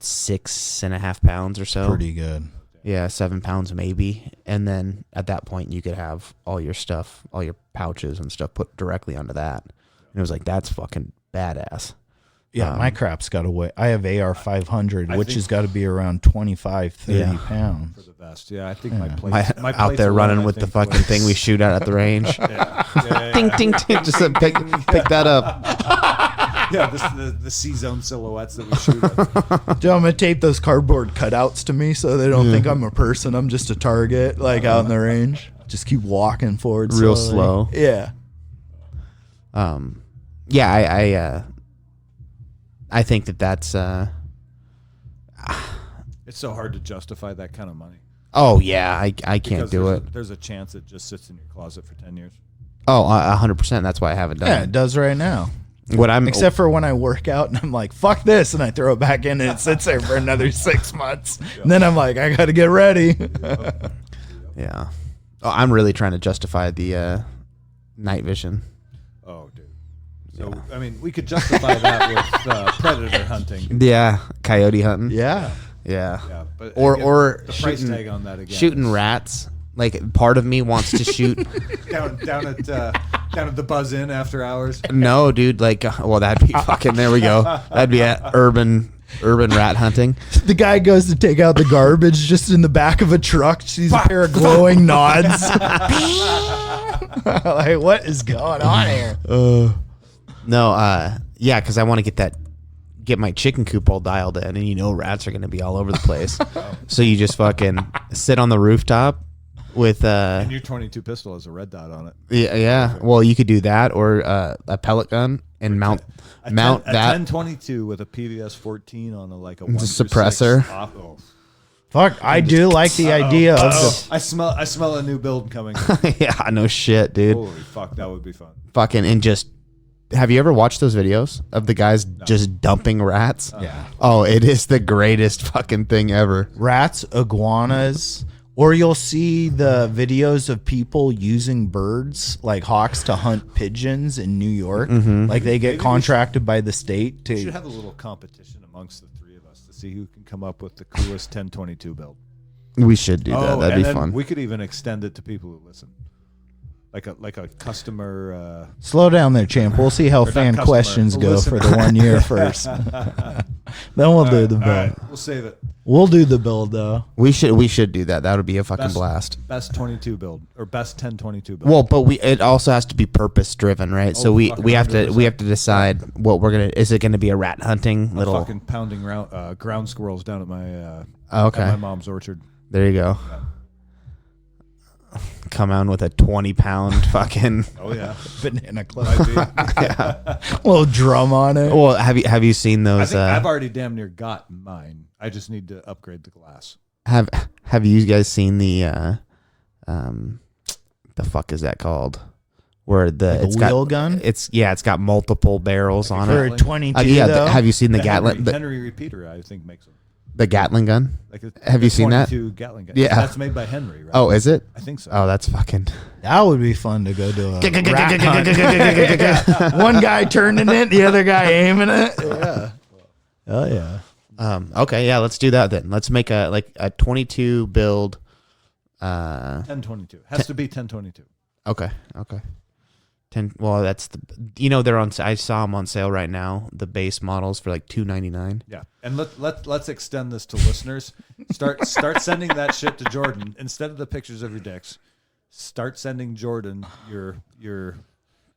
B: 6.5 pounds or so.
C: Pretty good.
B: Yeah, 7 pounds maybe. And then at that point, you could have all your stuff, all your pouches and stuff put directly onto that. And it was like, that's fucking badass.
C: Yeah, my crap's got to weigh. I have AR 500, which
A: think-
C: has got to be around 25, 30
B: Yeah.
C: pounds.
A: For the vest. Yeah, I think my plates.
B: My,
A: My
B: out
A: plates
B: there
A: alone,
B: running
A: I
B: with the
A: think,
B: fucking
A: was-
B: thing we shoot at the range.
A: Yeah,
B: Ding, ding, ding. Just pick that up.
A: yeah, the C-zone silhouettes that we shoot at.
C: Dude, I'm going to tape those cardboard cutouts to me so they don't think I'm a person. I'm just a target, like out in the range. Just keep walking forward.
B: Real
C: slowly.
B: slow.
C: Yeah.
B: I think that's
A: It's so hard to justify that kind of money.
B: oh yeah, I can't
A: Because
B: do
A: there's
B: it.
A: There's a chance it just sits in your closet for 10 years.
B: Oh, 100%. That's why I haven't done
C: Yeah,
B: it.
C: it does right now.
B: What I'm
C: Except for when I work out and I'm like, fuck this, and I throw it back in and it sits there for another 6 months. And then I'm like, I got to get ready.
B: yeah. Oh, I'm really trying to justify the night vision.
A: Oh, dude. So, I mean, we could justify that with predator hunting.
B: Yeah, coyote hunting.
C: Yeah.
B: Yeah.
A: Yeah, but
B: Or
A: again,
B: or
A: the price
B: shooting,
A: tag on that again.
B: shooting rats. Like part of me wants to shoot.
A: down at the Buzz Inn after hours.
B: No, dude. Like, well, that'd be fucking. There we go. That'd be urban rat hunting.
C: The guy goes to take out the garbage just in the back of a truck, sees a pair of glowing nods. Like, what is going on here?
B: No, yeah, because I want to get my chicken coop all dialed in, and rats are going to be all over the place. So you just fucking sit on the rooftop with
A: And your 22 pistol has a red dot on it.
B: yeah. Well, you could do that or a pellet gun and mount
A: A
B: that
A: 1022 with a PVS 14 on a 1 through 6
B: suppressor.
A: Oh.
C: Fuck, I do like the idea of the.
A: I smell a new build coming.
B: yeah, no shit, dude.
A: Holy fuck, that would be fun.
B: Fucking and just. Have you ever watched those videos of the guys just dumping rats?
C: Yeah.
B: Oh, it is the greatest fucking thing ever.
C: Rats, iguanas, or you'll see the videos of people using birds like hawks to hunt pigeons in New York. Like they get
A: Maybe we
C: contracted by the state
A: We should
C: to.
A: have a little competition amongst the three of us to see who can come up with the coolest 1022 build.
B: We should do that. That'd
A: and
B: be
A: then
B: fun.
A: We could even extend it to people who listen. Like a customer.
C: Slow down there, champ. We'll see how
A: Or not
C: fan
A: customer,
C: questions
A: a
C: go for
A: listener.
C: the 1 year first. Then we'll do the
A: All
C: build.
A: right, we'll save it.
C: We'll do the build though.
B: We should do that. That would be a fucking
A: Best-
B: blast.
A: Best 22 build or best 1022 build.
B: Well, but it also has to be purpose driven, right? So we
A: fucking
B: have to
A: 100%.
B: decide what we're gonna. Is it gonna be a rat hunting
A: I'm
B: little?
A: fucking pounding ground squirrels down at my
B: Okay.
A: at my mom's orchard.
B: There you go. Come on with a 20-pound fucking.
A: Oh yeah,
C: Banana clip.
A: might be.
C: Little drum on it.
B: Well, have you seen
A: I
B: those?
A: think I've already damn near got mine. I just need to upgrade the glass.
B: Have you guys seen the fuck is that called? Where
C: Like a
B: it's
C: wheel
B: got
C: gun?
B: It's got multiple barrels on
C: For
B: it.
C: a 22
B: Yeah,
C: though.
B: have you seen the
A: Henry,
B: Gatling
A: Henry repeater, I think makes them.
B: the Gatling gun?
A: Like a,
B: Have you seen that?
A: 22 Gatling gun.
B: Yeah.
A: That's made by Henry, right?
B: Oh, is it?
A: I think so.
B: Oh, that's fucking.
C: That would be fun to go to a rat hunt. One guy turning it, the other guy aiming it. Yeah. Oh yeah.
B: Okay, yeah, let's do that then. Let's make a 22 build.
A: 1022 has to be 1022.
B: Okay. 10. Well, that's they're on. I saw them on sale right now. The base models for like $299.
A: Yeah, and let's extend this to listeners. Start sending that shit to Jordan instead of the pictures of your dicks. Start sending Jordan your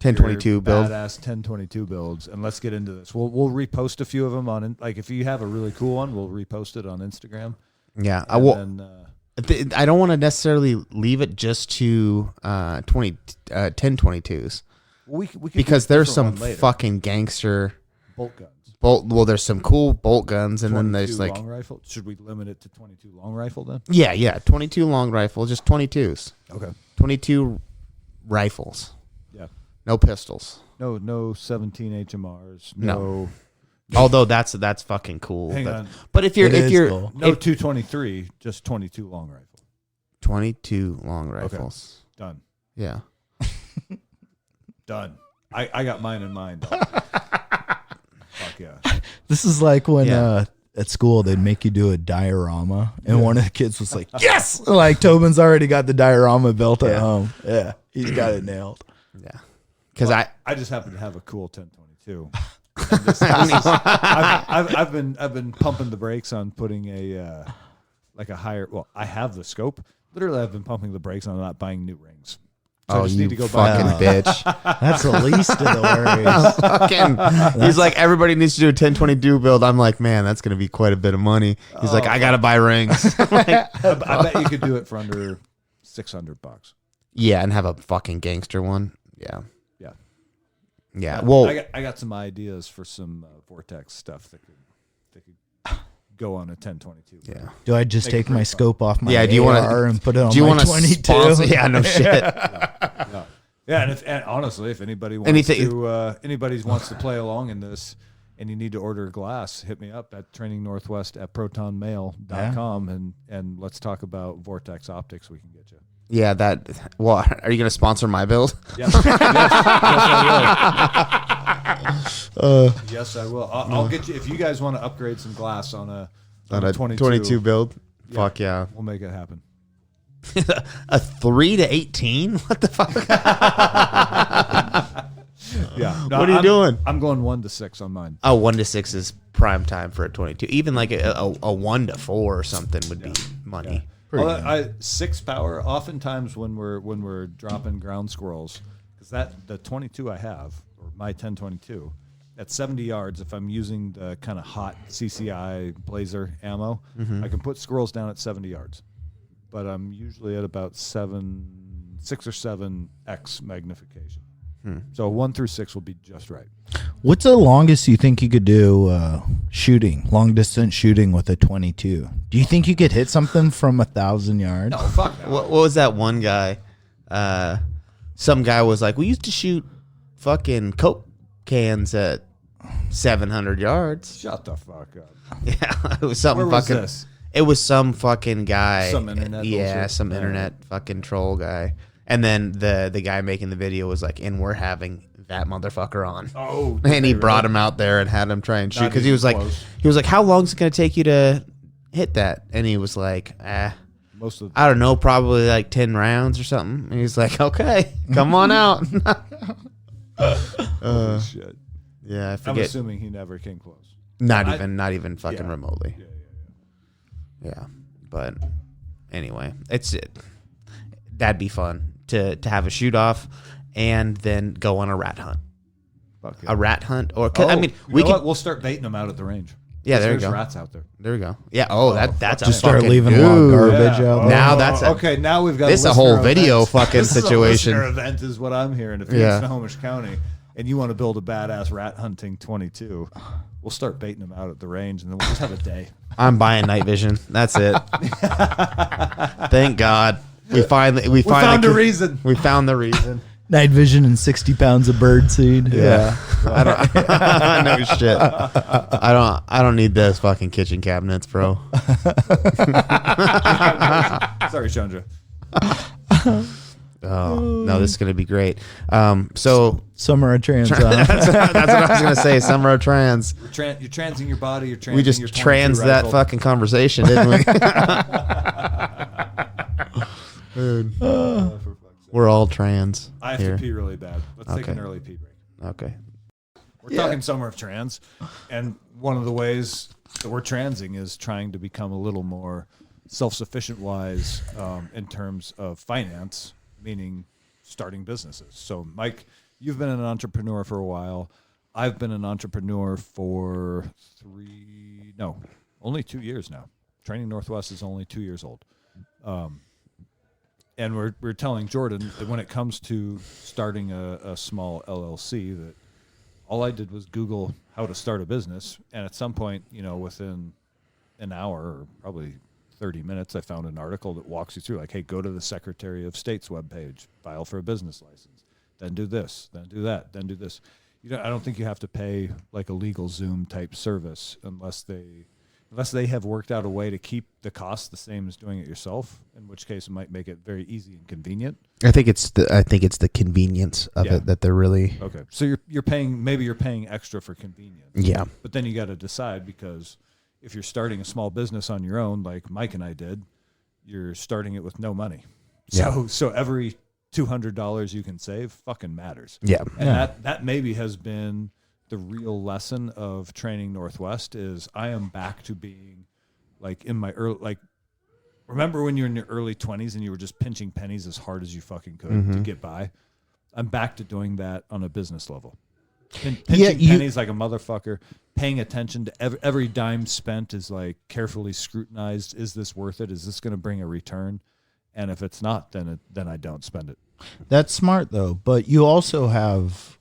B: 1022 build.
A: badass 1022 builds, and let's get into this. We'll repost a few of them on if you have a really cool one, we'll repost it on Instagram.
B: Yeah, I
A: And
B: will.
A: then,
B: I don't want to necessarily leave it just to 1022s.
A: we could
B: because
A: do a
B: there's
A: different
B: some
A: one later.
B: fucking gangster
A: bolt guns.
B: Well, there's some cool bolt guns, and then there's
A: 22
B: like
A: long rifle. Should we limit it to 22 long rifle then?
B: yeah, 22 long rifle, just 22s,
A: Okay.
B: 22 rifles,
A: Yeah.
B: no pistols.
A: No 17 HMRs.
B: No. Although that's fucking cool.
A: Hang on.
B: But if you're
C: Cool.
A: No 223, just 22 long rifle.
B: 22 long rifles,
A: Done.
B: yeah.
A: Done. I got mine in mind. Fuck yeah.
C: This is like when
B: Yeah.
C: at school they'd make you do a diorama, and one of the kids was like, "Yes!" Like Tobin's already got the diorama built at home. Yeah, he's got it nailed.
B: Yeah, because
A: I just happen to have a cool 1022. I've been pumping the brakes on putting a higher. Well, I have the scope. Literally, I've been pumping the brakes on not buying new rings. So I just need to go buy
B: fucking bitch.
C: That's the least of the worries.
B: Fucking, he's like, everybody needs to do a 1022 build. I'm like, man, that's gonna be quite a bit of money. He's like, I gotta buy rings.
A: I bet you could do it for under $600.
B: Yeah, and have a fucking gangster one. Yeah.
A: Yeah.
B: Yeah. Well,
A: I got some ideas for some Vortex stuff that could go on a 1022.
B: yeah.
C: Do I just
A: Make it
C: take my
A: pretty
C: scope off my
B: Yeah, do you wanna-
C: AR and put it on
B: Do you
C: my
B: want to
C: 22?
B: sponsor? Yeah, no shit.
A: Yeah, and honestly, if anybody wants anybody wants to play along in this, and you need to order glass, hit me up at trainingnorthwest@protonmail.com and let's talk about Vortex Optics. We can get you.
B: Yeah, that. Well, are you gonna sponsor my build?
A: Yes, yes, I will. Yes, I will. I'll get you if you guys want to upgrade some glass on a 22
B: build.
A: Yeah.
B: Fuck yeah.
A: We'll make it happen.
B: A 3 to 18? What the fuck?
A: Yeah.
B: What are you doing?
A: I'm going 1 to 6 on mine.
B: Oh, 1 to 6 is prime time for a 22. Even like a 1 to 4 or something would be money.
A: Well, 6 power. Oftentimes when we're dropping ground squirrels, because the 22 I have, or my 1022, at 70 yards, if I'm using the kind of hot CCI Blazer ammo, I can put squirrels down at 70 yards. But I'm usually at about 6 or 7x magnification. So 1 through 6 will be just right.
C: What's the longest you think you could do long distance shooting with a 22? Do you think you could hit something from 1,000 yards?
A: No, fuck that.
B: What was that one guy? Some guy was like, we used to shoot fucking Coke cans at 700 yards.
A: Shut the fuck up.
B: Yeah, it was something
A: Where was
B: fucking.
A: this?
B: It was some fucking guy.
A: Some internet
B: Yeah,
A: bullshit?
B: some
A: Yeah.
B: internet fucking troll guy. And then the guy making the video was like, and we're having that motherfucker on.
A: Oh,
B: And he brought him out there and had him try and shoot
A: Not
B: because he
A: even
B: was
A: close.
B: like, how long is it going to take you to hit that? And he was like,
A: Most of
B: I don't know, probably like 10 rounds or something. And he's like, okay, come on out.
A: holy shit.
B: Yeah, I
A: I'm
B: forget.
A: assuming he never came close.
B: Not even fucking
A: Yeah.
B: remotely. Yeah, but anyway, that'd be fun to have a shoot off and then go on a rat hunt.
A: Fuck
B: A rat hunt, or I mean, we could.
A: We'll start baiting them out at the range.
B: Yeah, there you
A: There's
B: go.
A: rats out there.
B: There we go. Yeah. Oh, that's
C: Just
B: a
C: start
B: fucking
C: leaving a lot of
B: dude.
C: garbage out.
B: Now that's a-
A: okay. Now we've got
B: This
A: a
B: a whole
A: listener
B: video
A: event.
B: fucking
A: This is a
B: situation.
A: listener event is what I'm hearing. If you're
B: Yeah.
A: in Snohomish County and you want to build a badass rat hunting 22, we'll start baiting them out at the range, and then we'll just have a day.
B: I'm buying night vision. That's it. Thank God. We finally
A: found a reason.
B: We found the reason.
C: Night vision and 60 pounds of bird seed.
B: Yeah. I don't no shit. I don't need those fucking kitchen cabinets, bro.
A: Sorry, Chandra.
B: Oh, no, this is going to be great. So
C: Summer of trans.
B: that's what I was going to say. Summer of trans.
A: You're transing your body. You're transing
B: We just
A: your 22
B: trans that
A: rifle.
B: fucking conversation, didn't we? Dude,
A: For fuck's sake.
B: we're all trans
A: I have
B: here.
A: to pee really bad. Let's take
B: Okay.
A: an early pee break.
B: Okay.
A: We're talking summer of trans, and one of the ways that we're transing is trying to become a little more self-sufficient wise in terms of finance, meaning starting businesses. So, Mike, you've been an entrepreneur for a while. I've been an entrepreneur for only 2 years now. Training Northwest is only 2 years old. And we're telling Jordan that when it comes to starting a small LLC, that all I did was Google how to start a business, and at some point, within an hour or probably 30 minutes, I found an article that walks you through, like, hey, go to the Secretary of State's webpage, file for a business license, then do this, then do that, then do this. I don't think you have to pay like a legal Zoom type service unless they have worked out a way to keep the cost the same as doing it yourself, in which case it might make it very easy and convenient.
B: I think it's the convenience of it that they're really
A: okay. So you're paying extra for convenience.
B: Yeah.
A: But then you got to decide, because if you're starting a small business on your own, like Mike and I did, you're starting it with no money. So every $200 you can save fucking matters.
B: Yeah.
A: And that maybe has been the real lesson of training Northwest, is I am back to being like in my early, remember when you're in your early 20s and you were just pinching pennies as hard as you fucking could to get by? I'm back to doing that on a business level. Pinching pennies like a motherfucker, paying attention to every dime spent is like carefully scrutinized. Is this worth it? Is this going to bring a return? And if it's not, then I don't spend it.
C: That's smart though. But you also have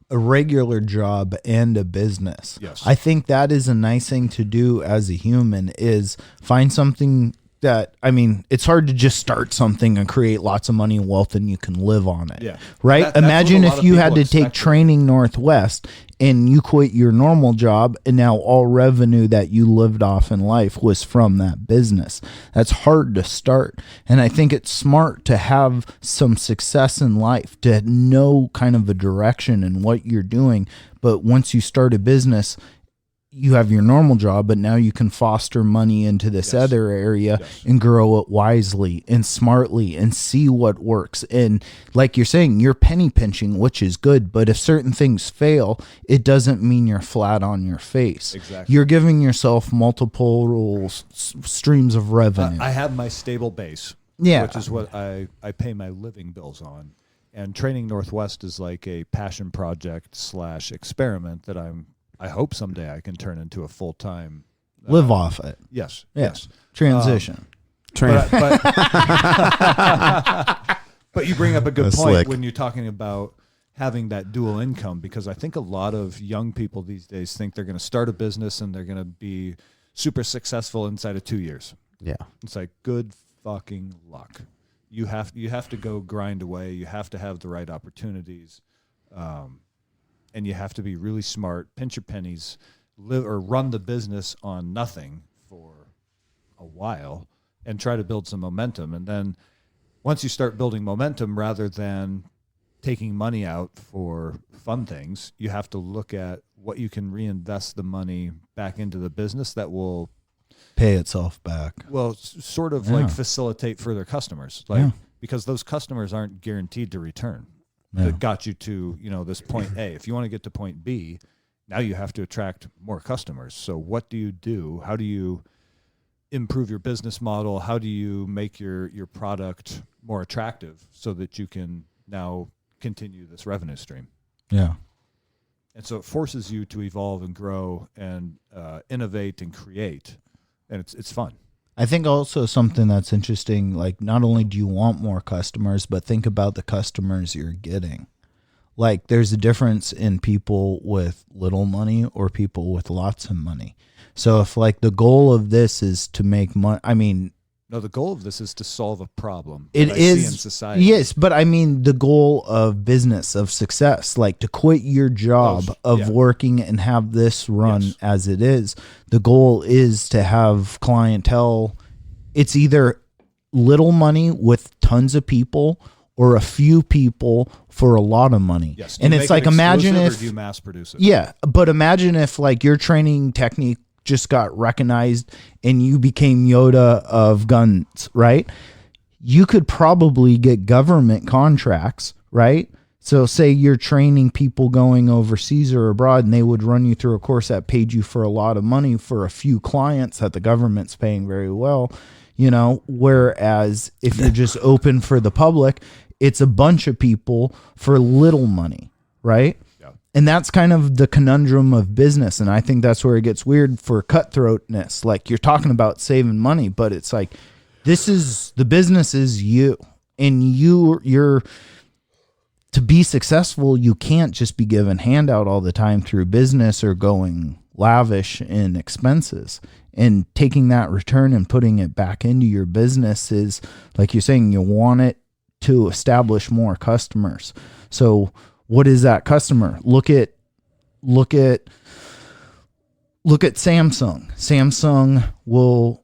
C: a regular job and a business.
A: Yes.
C: I think that is a nice thing to do as a human, is find something that, I mean, it's hard to just start something and create lots of money and wealth and you can live on it.
A: Yeah.
C: Right?
A: That's
C: Imagine
A: what a lot
C: if
A: of
C: you
A: people
C: had to take
A: expect.
C: training Northwest and you quit your normal job and now all revenue that you lived off in life was from that business. That's hard to start. And I think it's smart to have some success in life, to know kind of a direction in what you're doing. But once you start a business, you have your normal job, but now you can foster money into this other area and grow it wisely and smartly and see what works. And like you're saying, you're penny pinching, which is good. But if certain things fail, it doesn't mean you're flat on your face.
A: Exactly.
C: You're giving yourself multiple streams of revenue.
A: I have my stable base, which is what I pay my living bills on. And Training Northwest is like a passion project / experiment that I hope someday I can turn into a full-time.
C: Live off it.
A: Yes.
C: Yeah.
A: Yes.
C: Transition.
A: But you bring up a good
C: That's
A: point
C: slick.
A: when you're talking about having that dual income, because I think a lot of young people these days think they're going to start a business and they're going to be super successful inside of 2 years.
B: Yeah.
A: It's like, good fucking luck. You have to go grind away. You have to have the right opportunities. And you have to be really smart, pinch your pennies, live or run the business on nothing for a while and try to build some momentum. And then once you start building momentum, rather than taking money out for fun things, you have to look at what you can reinvest the money back into the business that will
C: Pay itself back.
A: well sort of like facilitate further customers, because those customers aren't guaranteed to return. That got you to, this point A. If you want to get to point B, now you have to attract more customers. So what do you do? How do you improve your business model? How do you make your product more attractive so that you can now continue this revenue stream?
C: Yeah.
A: And so it forces you to evolve and grow and innovate and create. And it's fun.
C: I think also something that's interesting, like not only do you want more customers, but think about the customers you're getting. Like there's a difference in people with little money or people with lots of money. So if like the goal of this is to make money, I mean,
A: no, the goal of this is to solve a problem
C: it
A: that I see in
C: is
A: society.
C: Yes, but I mean the goal of business, of success, like to quit your job of working and have this run as it is. The goal is to have clientele. It's either little money with tons of people or a few people for a lot of money.
A: Yes.
C: And it's like, imagine if
A: do you mass produce it?
C: Yeah, but imagine if like your training technique just got recognized and you became Yoda of guns, right? You could probably get government contracts, right? So say you're training people going overseas or abroad and they would run you through a course that paid you for a lot of money for a few clients that the government's paying very well, whereas if you're just open for the public, it's a bunch of people for little money, right? And that's kind of the conundrum of business. And I think that's where it gets weird for cutthroatness. Like you're talking about saving money, but it's like the business is you, and you're to be successful. You can't just be given handout all the time through business or going lavish in expenses. And taking that return and putting it back into your business is, like you're saying, you want it to establish more customers. So what is that customer? Look at Samsung. Samsung will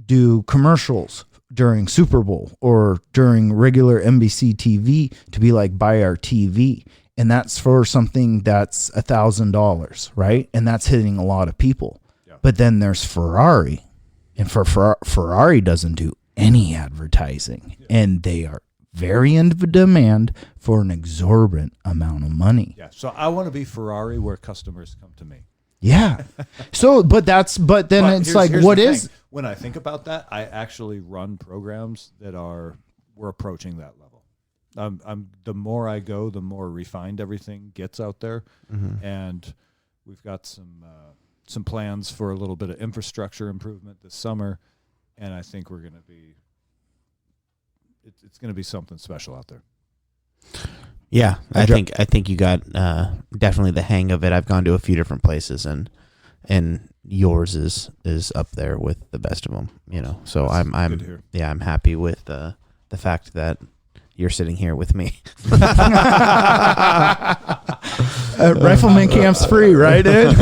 C: do commercials during Super Bowl or during regular NBC TV to be like, buy our TV. And that's for something that's $1,000, right? And that's hitting a lot of people. Yeah. But then there's Ferrari, and Ferrari doesn't do any advertising, and they are very in demand for an exorbitant amount of money.
A: Yeah. So I want to be Ferrari where customers come to me.
C: Yeah. So, but it's like, what is?
A: When I think about that, I actually run programs that we're approaching that level. The more I go, the more refined everything gets out there, and we've got some plans for a little bit of infrastructure improvement this summer, and I think we're going to be. It's going to be something special out there.
B: Yeah, I think you got definitely the hang of it. I've gone to a few different places, and yours is up there with the best of them. You know, so I'm happy with the fact that you're sitting here with me.
C: Rifleman camp's free, right, dude?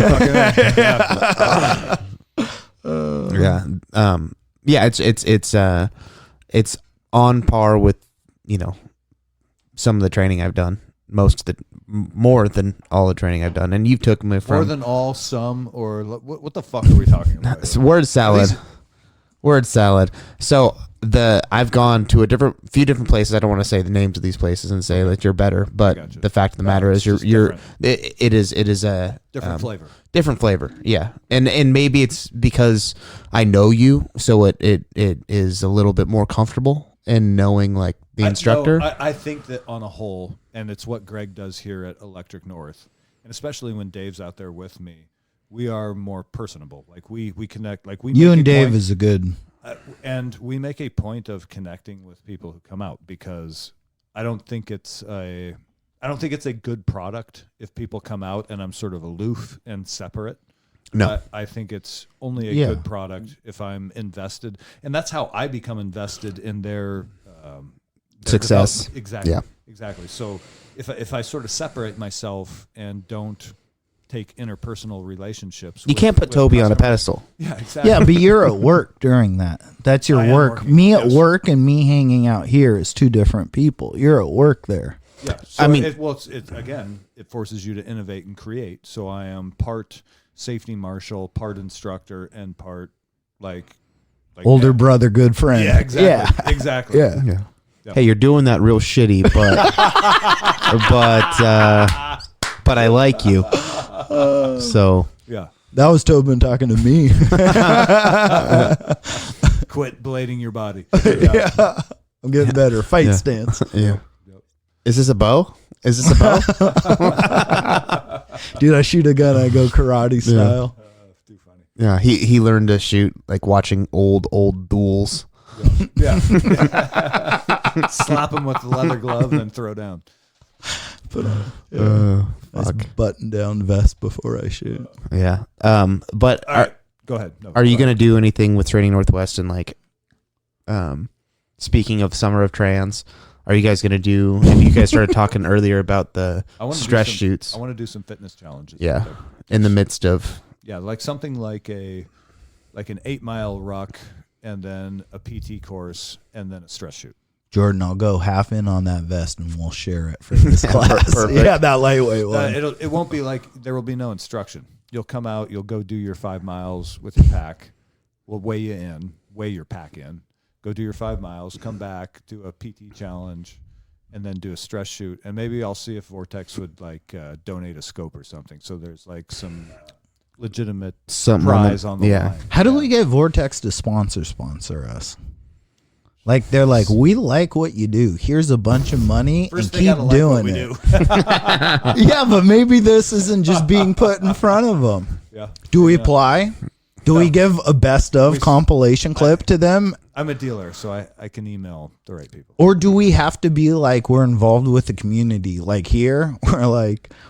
B: It's on par with, you know, some of the training I've done, more than all the training I've done, and you've took me from
A: more than all, some, or what the fuck are we talking about?
B: It's word salad. So I've gone to few different places. I don't want to say the names of these places and say that you're better, but the fact of the matter is it is a different flavor. Yeah. And maybe it's because I know you, so it is a little bit more comfortable in knowing like the instructor.
A: I think that on a whole, and it's what Greg does here at Electric North, and especially when Dave's out there with me, we are more personable. Like we connect. Like
C: you and Dave is a good.
A: And we make a point of connecting with people who come out, because I don't think it's a good product if people come out and I'm sort of aloof and separate.
B: No,
A: I think it's only a good product if I'm invested, and that's how I become invested in their
B: success.
A: Exactly.
B: Yeah.
A: Exactly. So if I sort of separate myself and don't take interpersonal relationships,
B: you can't put Toby on a pedestal.
A: Yeah, exactly.
C: Yeah, but you're at work during that. That's your work. Me at work and me hanging out here is two different people. You're at work there.
A: Yeah. So I mean, it forces you to innovate and create. So I am part safety marshal, part instructor, and part like
C: older brother, good friend.
A: Yeah, exactly.
C: Yeah.
A: Exactly.
C: Yeah.
B: Hey, you're doing that real shitty, but I like you. So
A: yeah,
C: that was Tobin talking to me.
A: Quit blading your body.
C: Yeah. I'm getting better. Fight stance.
B: Yeah. Yep. Is this a bow?
C: Dude, I shoot a gun. I go karate style.
A: Too funny.
B: Yeah, he learned to shoot like watching old duels.
A: Yeah. Slap him with the leather glove and then throw down.
C: Put on nice button down vest before I shoot.
B: Yeah. But
A: go ahead. No,
B: are you going to do anything with Training Northwest and like, speaking of Summer of Trans, are you guys going to do, and you guys started talking earlier about the stress shoots.
A: I want to do some fitness challenges.
B: Yeah. In the midst of.
A: Yeah. Like something like an 8-mile ruck and then a PT course and then a stress shoot.
C: Jordan, I'll go half in on that vest and we'll share it for this class.
B: Perfect.
C: Yeah, that lightweight one.
A: It won't be like, there will be no instruction. You'll come out, you'll go do your 5 miles with your pack. We'll weigh your pack in, go do your 5 miles, come back, do a PT challenge, and then do a stress shoot. And maybe I'll see if Vortex would like donate a scope or something. So there's like some legitimate prize on the line.
C: How do we get Vortex to sponsor us? Like they're like, we like what you do. Here's a bunch of money and keep doing it. Yeah, but maybe this isn't just being put in front of them.
A: Yeah.
C: Do we apply? Do we give a best of compilation clip to them
A: I'm a dealer, so I can email the right people.
C: Or do we have to be like we're involved with the community? Like here,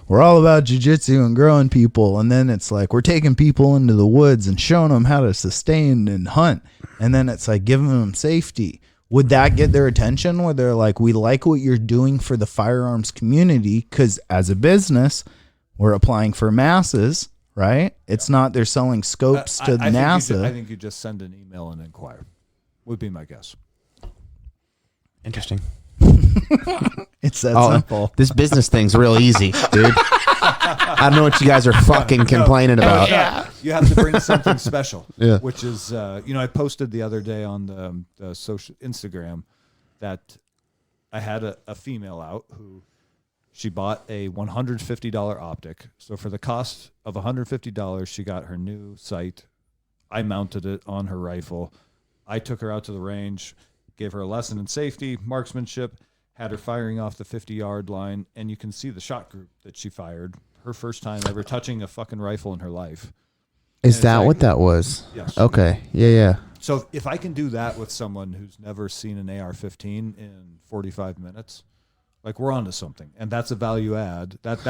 C: we're all about jiu-jitsu and growing people, and then it's like we're taking people into the woods and showing them how to sustain and hunt, and then it's like giving them safety. Would that get their attention where they're like, we like what you're doing for the firearms community, because as a business, we're applying for masses, right? It's not they're selling scopes to NASA.
A: I think you just send an email and inquire. Would be my guess.
B: Interesting.
C: It's that simple.
B: This business thing's real easy, dude. I don't know what you guys are fucking complaining about.
A: Yeah. You have to bring something special.
B: Yeah.
A: Which is, I posted the other day on the social Instagram that I had a female out who she bought a $150 optic. So for the cost of $150, she got her new sight. I mounted it on her rifle. I took her out to the range, gave her a lesson in safety, marksmanship, had her firing off the 50-yard line, and you can see the shot group that she fired. Her first time ever touching a fucking rifle in her life.
B: Is that what that was?
A: Yes.
B: Okay. Yeah.
A: So if I can do that with someone who's never seen an AR-15 in 45 minutes, like we're onto something, and that's a value add. That's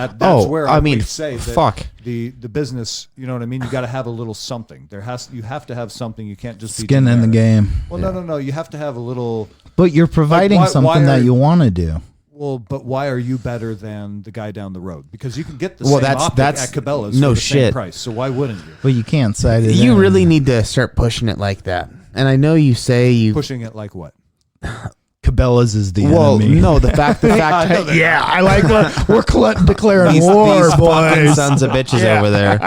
A: where I would say that the business. You know what I mean? You got to have a little something. You have to have something. You can't just
C: skin in the game.
A: Well, no. You have to have a little.
C: But you're providing something that you want to do.
A: Well, but why are you better than the guy down the road? Because you can get the same optic at Cabela's
B: no
A: for the
B: shit.
A: same price. So why wouldn't you?
C: But you can't cite it.
B: You really need to start pushing it like that. And I know you say you
A: pushing it like what?
C: Cabela's is the enemy.
B: No, the fact.
C: Yeah, I like we're declaring war,
B: these fucking sons of bitches over there.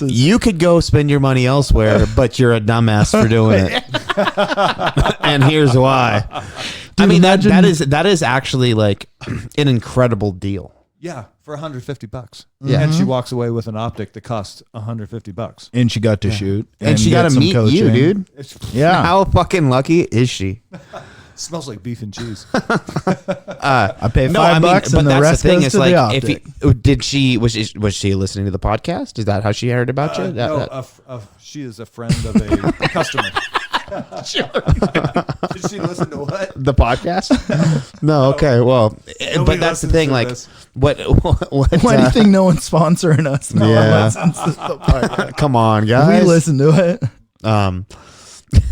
B: You could go spend your money elsewhere, but you're a dumbass for doing it. And here's why.
C: Dude,
B: I mean, that is actually like an incredible deal.
A: Yeah, for $150.
B: Yeah.
A: And she walks away with an optic that costs $150.
C: And she got to shoot.
B: And she got to meet you, dude.
C: Yeah.
B: How fucking lucky is she?
A: Smells like beef and cheese.
C: I pay $5 and the rest goes to the optic.
B: Was she listening to the podcast? Is that how she heard about you?
A: No, she is a friend of a customer. Did she listen to what?
B: The podcast? No, okay. Well, but that's the thing. Like, what
C: why do you think no one's sponsoring us? No one listens to the podcast.
B: Come on, guys.
C: We listen to it.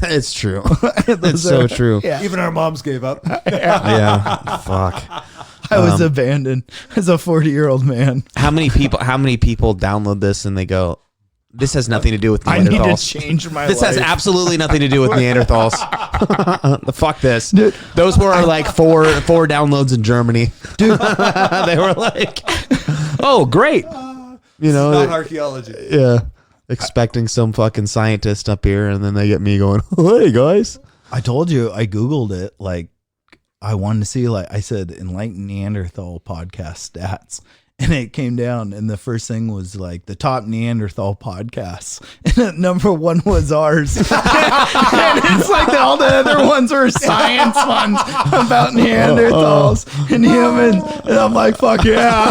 B: It's true. It's so true.
C: Yeah.
A: Even our moms gave up.
B: Yeah. Fuck.
C: I was abandoned as a 40-year-old man.
B: How many people download this and they go, this has nothing to do with Neanderthals.
C: I need to change my life.
B: This has absolutely nothing to do with Neanderthals. Fuck this. Dude. Those were like four downloads in Germany. Dude. They were like, oh, great.
A: Not archaeology.
B: Yeah. Expecting some fucking scientist up here, and then they get me going, hey, guys.
C: I told you, I Googled it. Like, I wanted to see, like, I said, Enlightened Neanderthal podcast stats. And it came down, and the first thing was like the top Neanderthal podcasts. And number one was ours. And it's like all the other ones were science ones about Neanderthals and humans. And I'm like, fuck yeah.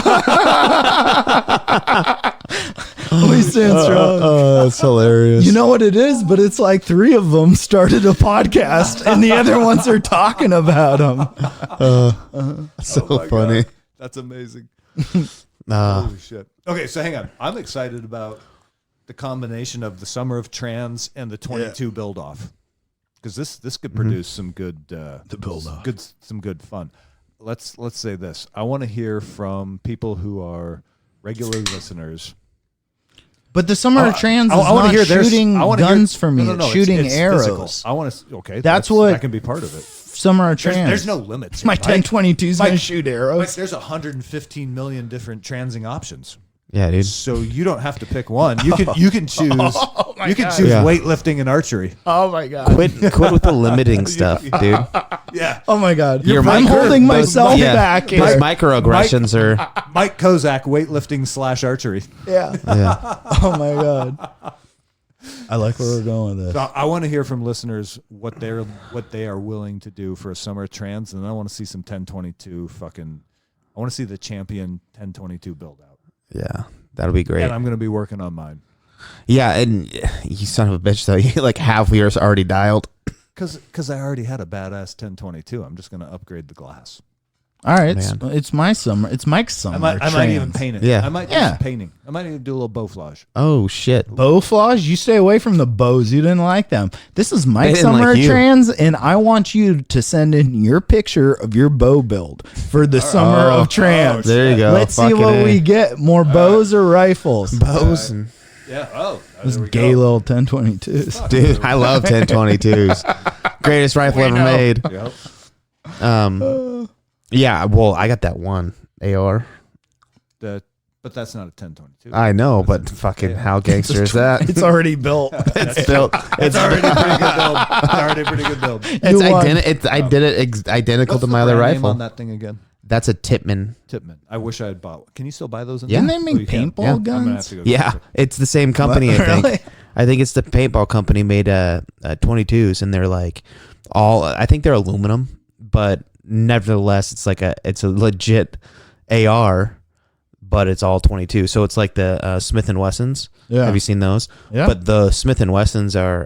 C: We stand strong.
B: That's hilarious.
C: You know what it is? But it's like 3 of them started a podcast, and the other ones are talking about them.
B: So funny.
A: God. That's amazing. Holy shit. Okay, so hang on. I'm excited about the combination of the Summer of Trans and the 22 build off, because this could produce some good
C: the build off,
A: some good fun. Let's say this. I want to hear from people who are regular listeners.
C: But the Summer of Trans is not shooting guns for me. It's shooting arrows.
A: Physical. I want to. Okay,
C: that can
A: be part of it.
C: Summer of Trans.
A: There's no limits.
C: My 1022 is going to shoot arrows.
A: There's 115 million different transing options.
B: Yeah, dude.
A: So you don't have to pick one. You can choose. Weightlifting and archery.
C: Oh my god!
B: Quit with the limiting stuff, dude.
A: Yeah.
C: Oh my god! I'm holding myself back.
B: Those microaggressions are.
A: Mike Kozak, weightlifting / archery.
C: Yeah. Oh my god. I like where we're going with this.
A: So I want to hear from listeners what they are willing to do for a Summer of Trans, and I want to see some 1022 fucking. I want to see the champion 1022 build out.
B: Yeah, that'll be great.
A: And I'm going to be working on mine.
B: Yeah, and you son of a bitch, though. You like half yours already dialed.
A: Because I already had a badass 1022. I'm just going to upgrade the glass.
C: All right,
B: Man.
C: it's my summer. It's Mike's summer.
A: I might even paint it.
B: Yeah.
A: I might do some painting. I might even do a little beauflage.
B: Oh shit!
C: Bow flaws? You stay away from the bows. You didn't like them. This is Mike's
B: didn't
C: summer
B: like you.
C: trans, and I want you to send in your picture of your bow build for the summer of trans.
B: There you go.
C: Let's see
B: Fucking
C: what
B: A.
C: we get. More bows or rifles?
B: Bows. And,
A: Yeah. Oh,
C: This
A: there we
C: gay
A: go.
C: little 1022s.
B: dude, I love 1022s. Greatest rifle ever made.
A: Yep.
B: Yeah. Well, I got that one AR.
A: But that's not a 1022.
B: I know, but fucking how gangster is that?
C: It's already built.
B: It's built.
A: It's already a pretty good build. It's already a pretty good build.
B: I did it identical
A: What's
B: to
A: the
B: my other
A: brand name
B: rifle.
A: on that thing again?
B: That's a Tipman.
A: Tipman. I wish I had bought. Can you still buy those? In
B: Yeah.
C: Didn't
A: there?
C: they
A: Oh,
C: make
A: you can.
C: paintball
B: Yeah.
A: I'm gonna have
C: guns?
A: to go.
B: Yeah, it's the same company. I think.
C: Really?
B: I think it's the paintball company made 22s, and they're like all. I think they're aluminum, but nevertheless, it's a legit AR, but it's all 22. So it's like the Smith and Wessons.
C: Yeah.
B: Have you seen those?
C: Yeah.
B: But the Smith and Wessons are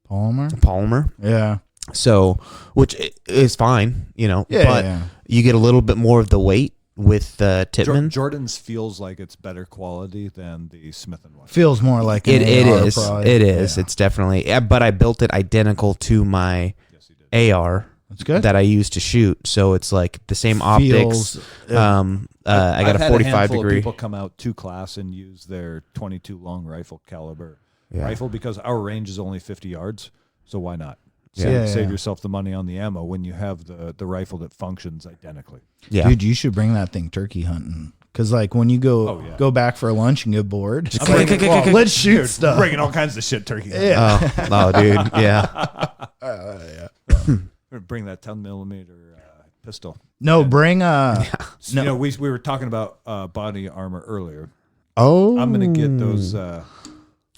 C: Palmer?
B: polymer.
C: Yeah.
B: So, which is fine,
C: Yeah.
B: but
C: yeah.
B: you get a little bit more of the weight with Tipman.
A: Jordan's feels like it's better quality than the Smith and Wesson.
C: Feels more like an
B: It
C: AR
B: is.
C: probably.
B: It is.
C: Yeah.
B: It's definitely. Yeah, but I built it identical to my
A: Yes, he did.
B: AR
C: That's good.
B: that I used to shoot. So it's like the same optics.
C: Feels-
B: I got
A: I've
B: a
A: had
B: 45
A: handful
B: degree.
A: Of people come out to class and use their 22 long rifle caliber
B: Yeah.
A: rifle because our range is only 50 yards. So why not?
C: Yeah.
A: Save
C: Yeah.
A: yourself the money on the ammo when you have the rifle that functions identically.
B: Yeah.
C: Dude, you should bring that thing turkey hunting. Because, like, when you go back for lunch and get bored,
B: Just
C: it's like,
B: click, click,
C: well,
B: click, click.
C: let's shoot
A: Dude,
C: stuff.
A: bringing all kinds of shit turkey.
C: Yeah.
B: Oh, dude. Yeah.
A: Bring that 10 millimeter pistol.
C: No, bring
A: So, you know, we were talking about body armor earlier.
B: Oh.
A: I'm gonna get those. I'm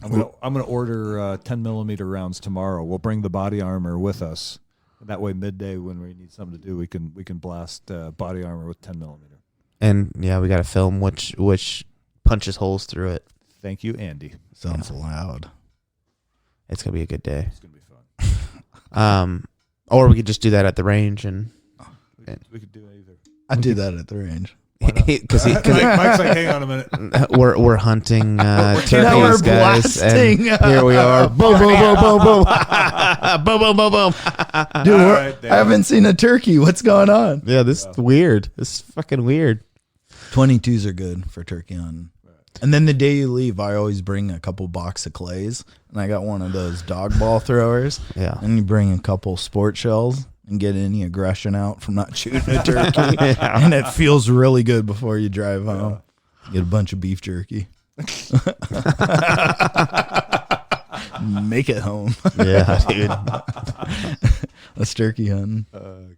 A: gonna order 10 millimeter rounds tomorrow. We'll bring the body armor with us. That way, midday when we need something to do, we can blast body armor with 10 millimeter.
B: And yeah, we got to film which punches holes through it.
A: Thank you, Andy.
C: Sounds loud.
B: It's gonna be a good day.
A: It's gonna be fun.
B: Or we could just do that at the range and
A: We could do either.
C: I do that at the range.
B: because
A: Mike's like, hang on a minute.
B: we're hunting turkeys,
C: Now we're
B: guys, and
C: blasting.
B: here we are. Boom, boom, boom, boom, boom, boom, boom, boom, boom.
C: Dude,
A: All right,
C: I haven't seen a turkey. What's going on?
B: Yeah, this is weird. This is fucking weird.
C: 22s are good for turkey hunting. And then the day you leave, I always bring a couple box of clays. And I got one of those dog ball throwers.
B: Yeah.
C: And you bring a couple sport shells and get any aggression out from not shooting a turkey. And it feels really good before you drive home. Get a bunch of beef jerky. Make it home.
B: Yeah, dude.
C: Let's turkey hunting.
A: Goddamn.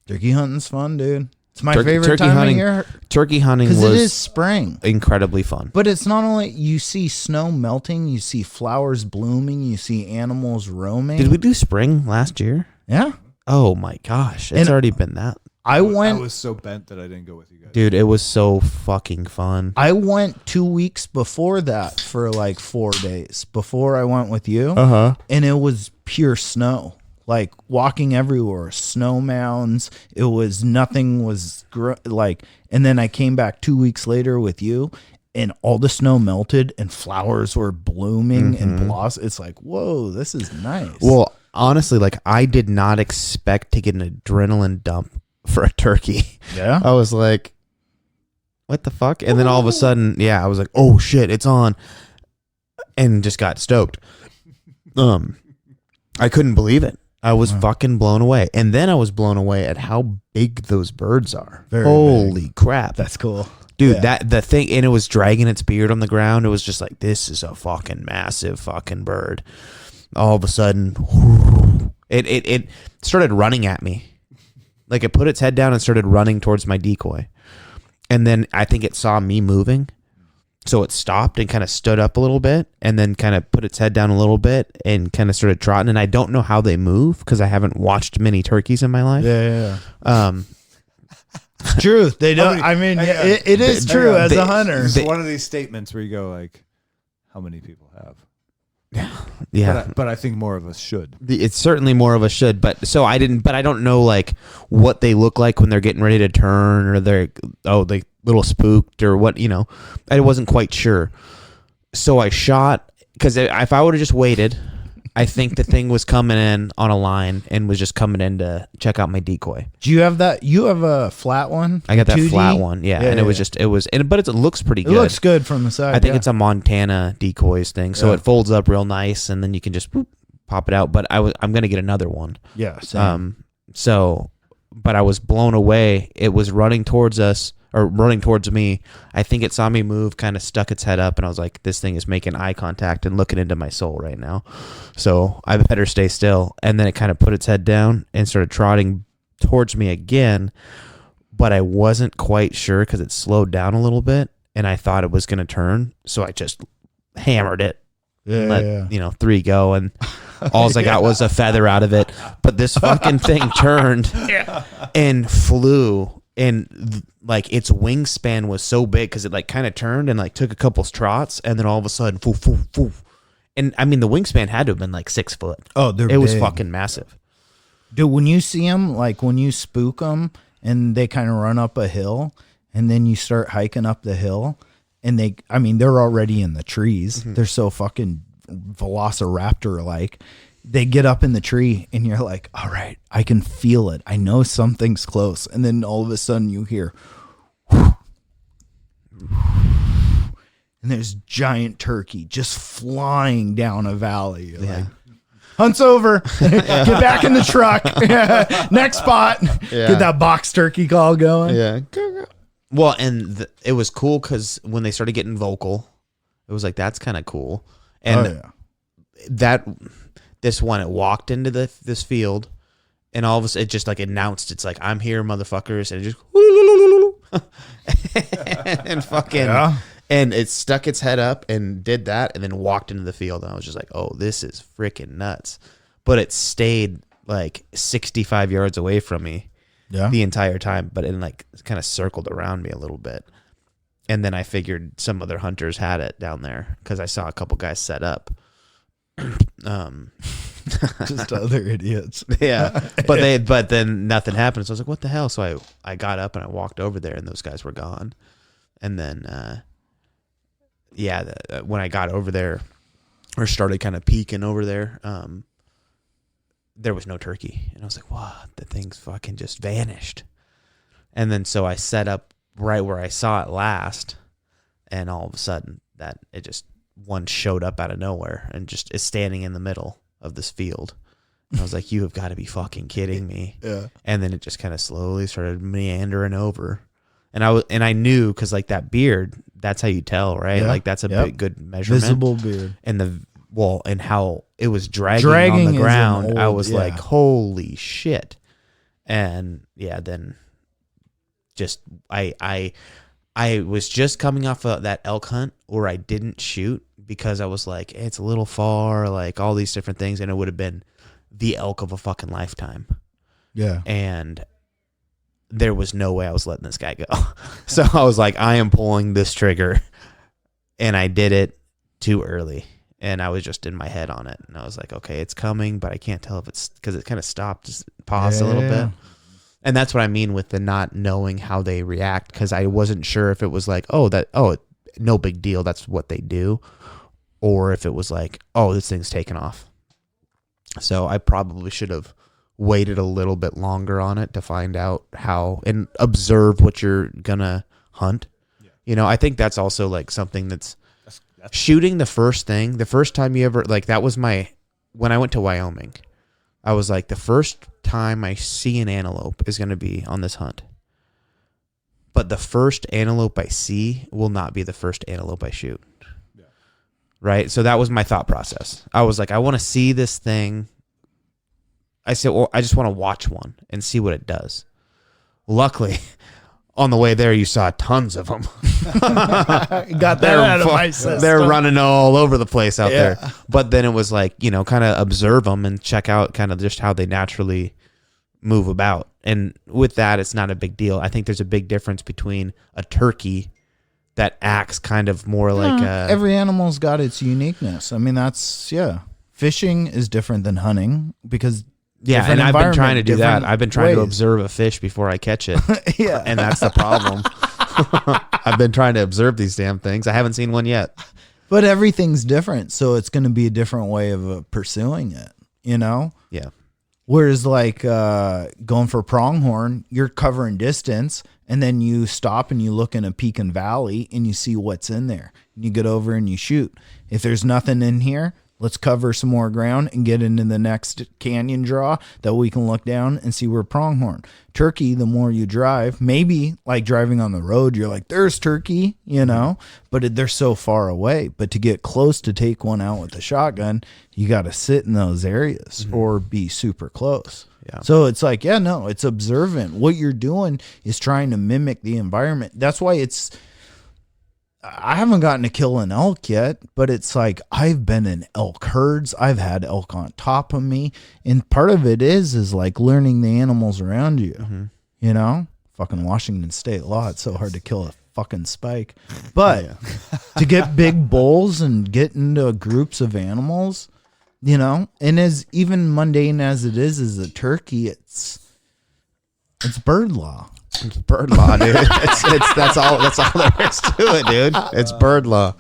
C: Turkey hunting's fun, dude. It's my
B: Turkey
C: favorite time
B: hunting-
C: of year
B: Turkey hunting
C: because it is
B: was
C: spring.
B: incredibly fun.
C: But it's not only you see snow melting, you see flowers blooming, you see animals roaming.
B: Did we do spring last year?
C: Yeah.
B: Oh my gosh, it's
C: And-
B: already been that.
C: I
A: I
C: went
A: was so bent that I didn't go with you guys.
B: Dude, it was so fucking fun.
C: 2 weeks before that for like 4 days before I went with you.
B: Uh-huh.
C: And it was pure snow. Like walking everywhere, snow mounds. It was nothing was like, and then I came back 2 weeks later with you, and all the snow melted and flowers were blooming and blossom. It's like, whoa, this is nice.
B: Well, honestly, like I did not expect to get an adrenaline dump for a turkey.
C: yeah,
B: I was like, what the fuck? And then all of a sudden, yeah, I was like, oh shit, it's on. And just got stoked. I couldn't believe it. I was fucking blown away. And then I was blown away at how big those birds are.
C: Very
B: Holy crap.
C: that's cool,
B: Dude,
C: Yeah.
B: the thing, and it was dragging its beard on the ground. It was just like, this is a fucking massive fucking bird. All of a sudden, it started running at me. Like it put its head down and started running towards my decoy. And then I think it saw me moving. So it stopped and kind of stood up a little bit and then kind of put its head down a little bit and kind of started trotting. And I don't know how they move because I haven't watched many turkeys in my life.
C: yeah.
B: Um,
C: True, they don't. I mean,
A: hang on.
C: it is true as
B: They-
C: a hunter.
A: It's one of these statements where you go like, how many people have.
B: Yeah.
A: But I think more of us should.
B: It's certainly more of a should, but I don't know like what they look like when they're getting ready to turn, or they're they little spooked or what, I wasn't quite sure. So I shot, because if I would have just waited, I think the thing was coming in on a line and was just coming in to check out my decoy.
C: Do you have that? You have a flat one?
B: I got that
C: 2D?
B: flat one, yeah. And but it looks pretty good.
C: It looks good from the side.
B: I think it's a Montana decoys thing, so it folds up real nice, and then you can just pop it out. But I'm gonna get another one.
C: Yeah. Same.
B: But I was blown away. It was running towards us, or running towards me. I think it saw me move, kind of stuck its head up, and I was like, this thing is making eye contact and looking into my soul right now. So I better stay still. And then it kind of put its head down and started trotting towards me again, but I wasn't quite sure because it slowed down a little bit, and I thought it was going to turn. So I just hammered it. Let 3 go, and all I got was a feather out of it. But this fucking thing turned and flew. And like its wingspan was so big because it like kind of turned and like took a couple trots, and then all of a sudden, foo, foo, foo. And I mean, the wingspan had to have been like 6 foot.
C: Oh, it
B: was fucking massive.
C: Dude, when you see them, like when you spook them and they kind of run up a hill, and then you start hiking up the hill, and they're already in the trees. Mm-hmm. They're so fucking velociraptor like. They get up in the tree, and you're like, all right, I can feel it. I know something's close. And then all of a sudden you hear, and there's giant turkey just flying down a valley. You're like, hunt's over. Get back in the truck. Next spot. Get that box turkey call going.
B: Yeah. Well, and it was cool because when they started getting vocal, it was like, that's kind of cool. And this one, it walked into this field, and all of a sudden it just like announced, it's like, I'm here, motherfuckers, and it just and fucking and it stuck its head up and did that, and then walked into the field, and I was just like, oh, this is freaking nuts. But it stayed like 65 yards away from me the entire time, but it like kind of circled around me a little bit. And then I figured some other hunters had it down there because I saw a couple guys set up.
C: Just other idiots.
B: Yeah. But then nothing happened. So I was like, what the hell? So I got up and I walked over there, and those guys were gone. And then, when I got over there, or started kind of peeking over there, there was no turkey. And I was like, what? The thing's fucking just vanished. And then so I set up right where I saw it last, and all of a sudden that it just one showed up out of nowhere and just is standing in the middle of this field. And I was like, you have got to be fucking kidding me. Yeah. And then it just kind of slowly started meandering over. And I knew, because like that beard, that's how you tell, right? Yeah. Like that's a big, good measurement.
C: Visible beard.
B: And and how it was dragging on the ground. I was like, holy shit. And then just I was just coming off of that elk hunt where I didn't shoot because I was like, it's a little far, like all these different things, and it would have been the elk of a fucking lifetime. Yeah. And there was no way I was letting this guy go. So I was like, I am pulling this trigger, and I did it too early, and I was just in my head on it, and I was like, okay, it's coming, but I can't tell if it's, because it kind of stopped, just paused a little bit. And that's what I mean with the not knowing how they react, because I wasn't sure if it was like, no big deal, that's what they do, or if it was like, oh, this thing's taken off. So I probably should have waited a little bit longer on it to find out how, and observe what you're gonna hunt. Yeah. I think that's also like something that's shooting the first time you ever, like that was when I went to Wyoming, I was like, the first time I see an antelope is going to be on this hunt. But the first antelope I see will not be the first antelope I shoot. Yeah. Right? So that was my thought process. I was like, I want to see this thing. I said, well, I just want to watch one and see what it does. Luckily, on the way there, you saw tons of them.
C: Got that out of my system.
B: They're running all over the place out there. But then it was like, kind of observe them and check out kind of just how they naturally move about. And with that, it's not a big deal. I think there's a big difference between a turkey that acts kind of more like
C: every animal's got its uniqueness. I mean, that's fishing is different than hunting because
B: and I've been trying to do that. I've been trying to
C: ways.
B: observe a fish before I catch it.
C: Yeah.
B: And that's the problem. I've been trying to observe these damn things. I haven't seen one yet.
C: But everything's different, so it's going to be a different way of pursuing it, you know?
B: Yeah.
C: Whereas like going for pronghorn, you're covering distance, and then you stop and you look in a peak and valley and you see what's in there. And you get over and you shoot. If there's nothing in here, let's cover some more ground and get into the next canyon draw that we can look down and see where pronghorn. Turkey, the more you drive, maybe like driving on the road, you're like, there's turkey, you know, but they're so far away. But to get close to take one out with a shotgun, you got to sit in those areas or be super close.
B: Yeah.
C: So it's like, it's observant. What you're doing is trying to mimic the environment. That's why I haven't gotten to kill an elk yet, but it's like I've been in elk herds. I've had elk on top of me. And part of it is like learning the animals around you, you know, fucking Washington state law. It's so hard to kill a fucking spike, but to get big bulls and get into groups of animals, you know, and as even mundane as it is as a turkey, it's bird law.
B: It's bird law, dude. That's all there is to it, dude. It's bird law.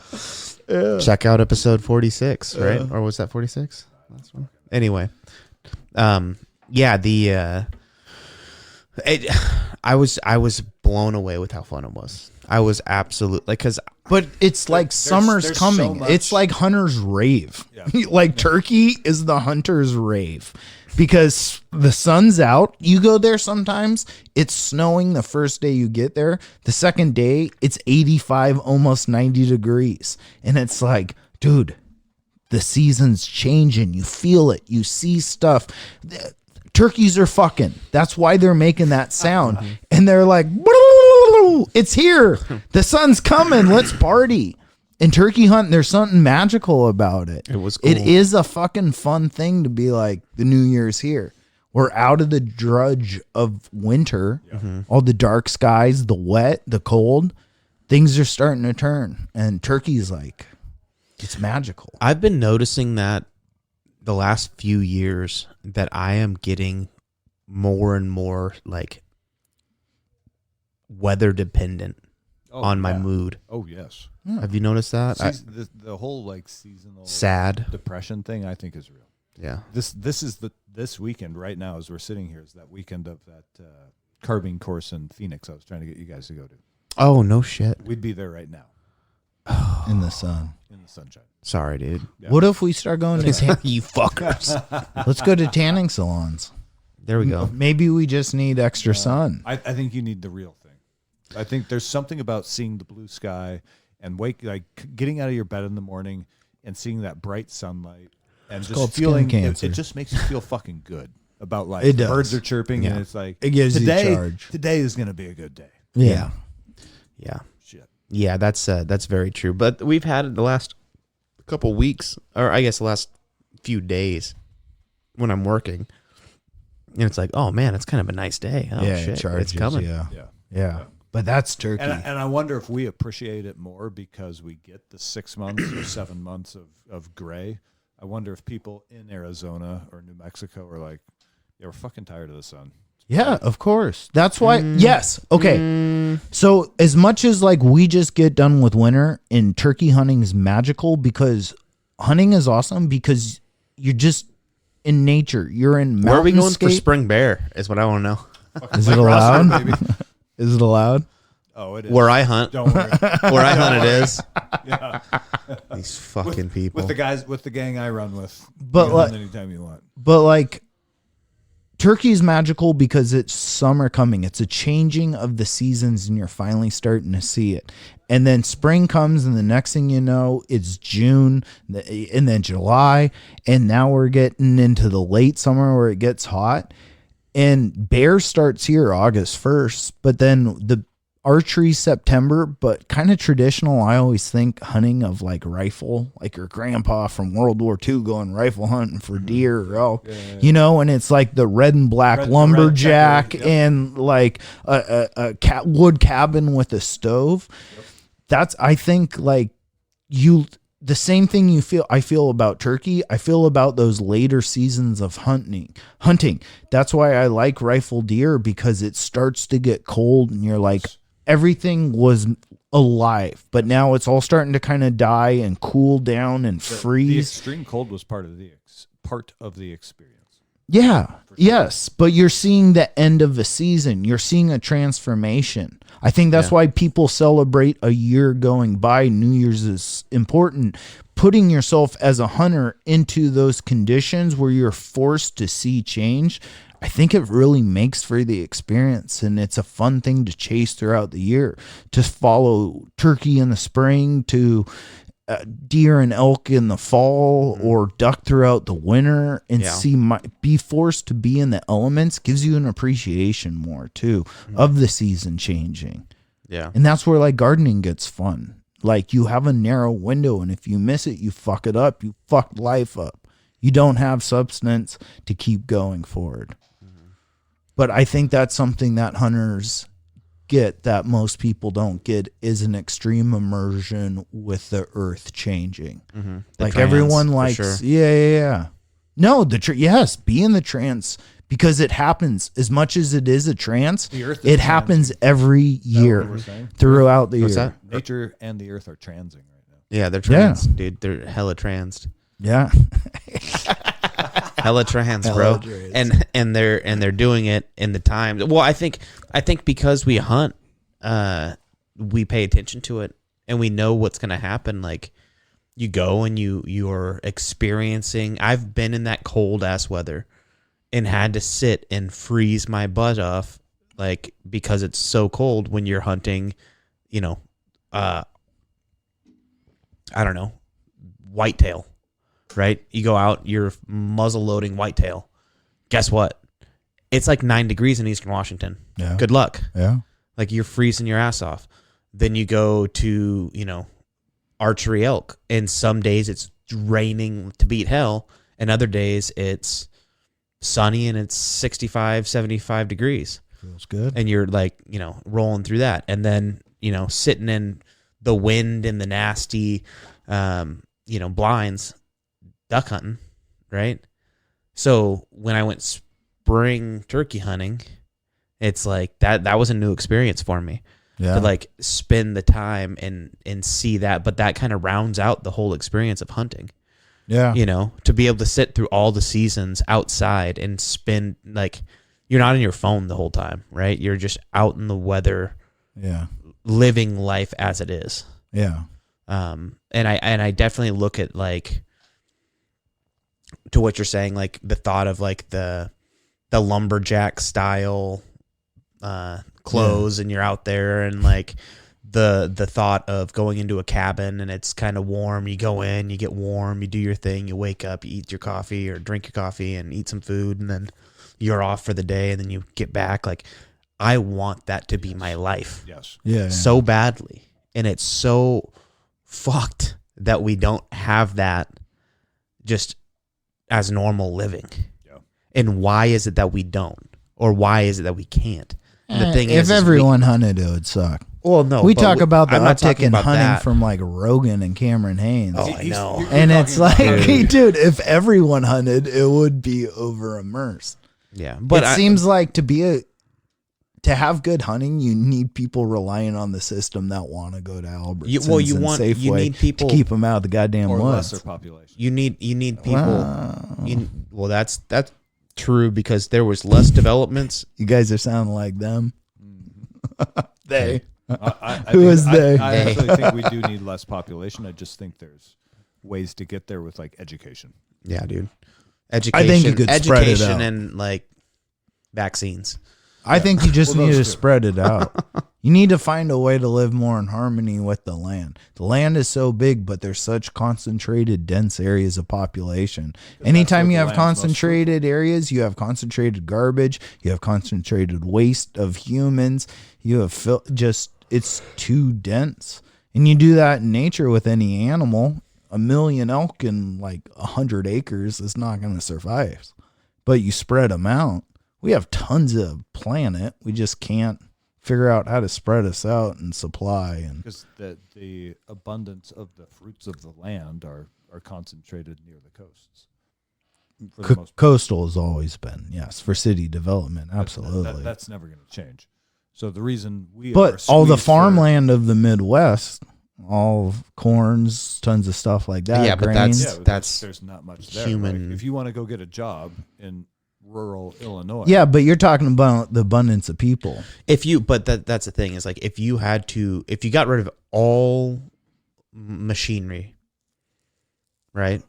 B: Yeah. Check out episode 46, right? Or was that 46? Last one. Anyway, I was blown away with how fun it was. I was absolutely
C: but it's like summer's
A: there's
C: coming.
A: so much.
C: It's like hunter's rave.
A: Yeah.
C: Like turkey is the hunter's rave because the sun's out. You go there sometimes. It's snowing the first day you get there. The second day, it's 85, almost 90 degrees. And it's like, dude, the season's changing. You feel it. You see stuff. Turkeys are fucking. That's why they're making that sound. And they're like, it's here. The sun's coming. Let's party. And turkey hunting, there's something magical about it.
B: It was cool.
C: It is a fucking fun thing to be like, the new year's here. We're out of the drudge of winter. All the dark skies, the wet, the cold. Things are starting to turn. And turkey's like, it's magical.
B: I've been noticing that the last few years that I am getting more and more like weather dependent on my mood.
A: Oh, yes.
B: Have you noticed that?
A: The whole like seasonal
B: Sad
A: depression thing, I think, is real.
B: Yeah.
A: This weekend right now as we're sitting here is that weekend of that carving course in Phoenix I was trying to get you guys to go to.
B: Oh, no shit.
A: We'd be there right now.
C: In the sun.
A: In the sunshine.
B: Sorry, dude.
A: Yeah.
C: What if we start going to
B: You fuckers.
C: let's go to tanning salons.
B: There we go.
C: Maybe we just need extra sun.
A: I think you need the real thing. I think there's something about seeing the blue sky and getting out of your bed in the morning and seeing that bright sunlight and
C: called
A: just feeling
C: skin
A: it
C: cancer.
A: just makes you feel fucking good about life.
C: It
A: The
C: does.
A: birds are chirping and it's like
C: It gives you
A: today,
C: charge.
A: Today is going to be a good day.
C: Yeah.
B: Yeah.
A: Shit.
B: Yeah, that's very true. But we've had the last couple weeks, or I guess the last few days when I'm working, and it's like, oh man, it's kind of a nice day. Oh
C: Yeah,
B: shit,
C: it charges,
B: it's coming.
C: Yeah. But that's turkey.
A: And I wonder if we appreciate it more because we get the 6 months or 7 months of gray. I wonder if people in Arizona or New Mexico are like, yeah, we're fucking tired of the sun.
C: Yeah, of course. That's why. Yes. Okay. So as much as like we just get done with winter and turkey hunting is magical because hunting is awesome because you're just in nature. You're in
B: Where are we going for
C: mountainscape.
B: spring bear? Is what I want to know.
C: Is it allowed? Is it allowed?
A: Oh, it is.
B: Where I hunt,
A: Don't worry.
B: where I hunt, it is.
A: Yeah.
B: These fucking people.
A: With the gang I run with.
C: But
A: you can
C: like-
A: hunt anytime you want.
C: But like turkey is magical because it's summer coming. It's a changing of the seasons and you're finally starting to see it. And then spring comes and the next thing you know, it's June and then July. And now we're getting into the late summer where it gets hot. And bear starts here August 1st, but then the archery September, but kind of traditional. I always think hunting of like rifle, like your grandpa from World War II going rifle hunting for deer or elk, you know, and it's like the red and black lumberjack
A: checker, yep.
C: and like a wood cabin with a stove. I think like the same thing I feel about turkey, I feel about those later seasons of hunting. That's why I like rifle deer, because it starts to get cold and you're like, everything was alive, but now it's all starting to kind of die and cool down and freeze.
A: The extreme cold was part of the experience.
C: Yeah. Yes. But you're seeing the end of a season. You're seeing a transformation. I think that's why people celebrate a year going by. New Year's is important. Putting yourself as a hunter into those conditions where you're forced to see change, I think it really makes for the experience, and it's a fun thing to chase throughout the year. To follow turkey in the spring, to deer and elk in the fall, or duck throughout the winter, and be forced to be in the elements gives you an appreciation more too of the season changing.
B: Yeah.
C: And that's where like gardening gets fun. Like you have a narrow window, and if you miss it, you fuck it up. You fuck life up. You don't have substance to keep going forward. But I think that's something that hunters get that most people don't get, is an extreme immersion with the earth changing. Like
B: trance,
C: everyone likes,
B: sure.
C: yeah. No, yes, be in the trance, because it happens as much as it is a trance.
A: The earth is
C: It happens every year throughout the
B: What's
C: year.
B: that?
A: Nature and the earth are transing right now.
B: Yeah, they're trans, dude. They're hella trans.
C: Yeah.
B: Hella trans, bro. And they're doing it in the time. Well, I think because we hunt, we pay attention to it, and we know what's gonna happen. Like you go and you're experiencing. I've been in that cold ass weather and had to sit and freeze my butt off, like because it's so cold when you're hunting, I don't know, whitetail. Right? You go out, you're muzzle loading whitetail. Guess what? It's like 9 degrees in Eastern Washington.
C: Yeah.
B: Good luck.
C: Yeah.
B: Like you're freezing your ass off. Then you go to, archery elk, and some days it's raining to beat hell, and other days it's sunny and it's 65, 75 degrees.
C: Feels good.
B: And you're like, rolling through that. And then, sitting in the wind and the nasty, blinds, duck hunting, right? So when I went spring turkey hunting, it's like that was a new experience for me.
C: Yeah.
B: To like spend the time and see that, but that kind of rounds out the whole experience of hunting.
C: Yeah.
B: To be able to sit through all the seasons outside and spend, like, you're not on your phone the whole time, right? You're just out in the weather, living life as it is.
C: Yeah.
B: And I definitely look at, like, to what you're saying, like the thought of like the lumberjack style clothes, and you're out there, and like the thought of going into a cabin and it's kind of warm. You go in, you get warm, you do your thing, you wake up, you eat your coffee or drink your coffee and eat some food, and then you're off for the day, and then you get back. Like, I want that to be my life.
A: Yes.
C: Yeah.
B: So badly. And it's so fucked that we don't have that just as normal living. Yeah. And why is it that we don't? Or why is it that we can't? And the thing
C: if
B: is
C: everyone hunted, it would suck.
B: Well, no.
C: We talk about the
B: I'm not
C: uptick
B: talking
C: in
B: about
C: hunting
B: that.
C: from like Rogan and Cameron Haynes.
B: Oh, I know.
C: And it's like,
A: dude,
C: dude, if everyone hunted, it would be over immersed.
B: Yeah. But
C: it seems like to have good hunting, you need people relying on the system that want to go to Albertsons and Safeway
B: you need people
C: to keep them out of the goddamn
A: or
C: woods.
A: lesser population.
B: You need people. Well, that's true, because there was less developments.
C: You guys are sounding like them. They.
A: I
C: Who
A: think-
C: is they?
A: I actually think we do need less population. I just think there's ways to get there with like education.
B: Yeah, dude. Education.
C: I think you could spread it
B: education
C: out.
B: and like vaccines.
C: I think you just
A: Well,
C: need to
A: those two.
C: spread it out. You need to find a way to live more in harmony with the land. The land is so big, but there's such concentrated, dense areas of population. Anytime
A: what
C: you
A: the
C: have
A: land's most
C: concentrated areas, you have concentrated garbage, you have concentrated waste of humans, you have it's too dense. And you do that in nature with any animal. 1 million elk in like 100 acres is not going to survive. But you spread them out. We have tons of planet. We just can't figure out how to spread us out and supply. And
A: because the abundance of the fruits of the land are concentrated near the coasts. For the most part.
C: Coastal has always been, yes, for city development, absolutely.
A: That's never going to change. So the reason
C: but all the farmland of the Midwest, all corns, tons of stuff like that.
B: Yeah, but
C: grains.
B: that's
A: there's not much there.
B: human.
A: Like, if you want to go get a job in rural Illinois,
C: Yeah, but you're talking about the abundance of people.
B: But that's the thing is like if you got rid of all machinery, right,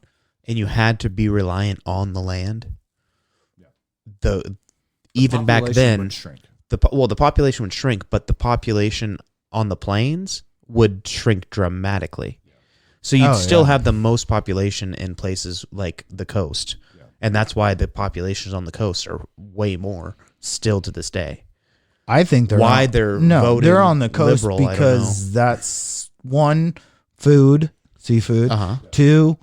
B: and you had to be reliant on the land, even back then,
A: would shrink.
B: the population would shrink, but the population on the plains would shrink dramatically. So you'd still have the most population in places like the coast. Yeah. And that's why the populations on the coast are way more still to this day.
C: I think they're they're on the coast liberal, because that's one, food, seafood, two,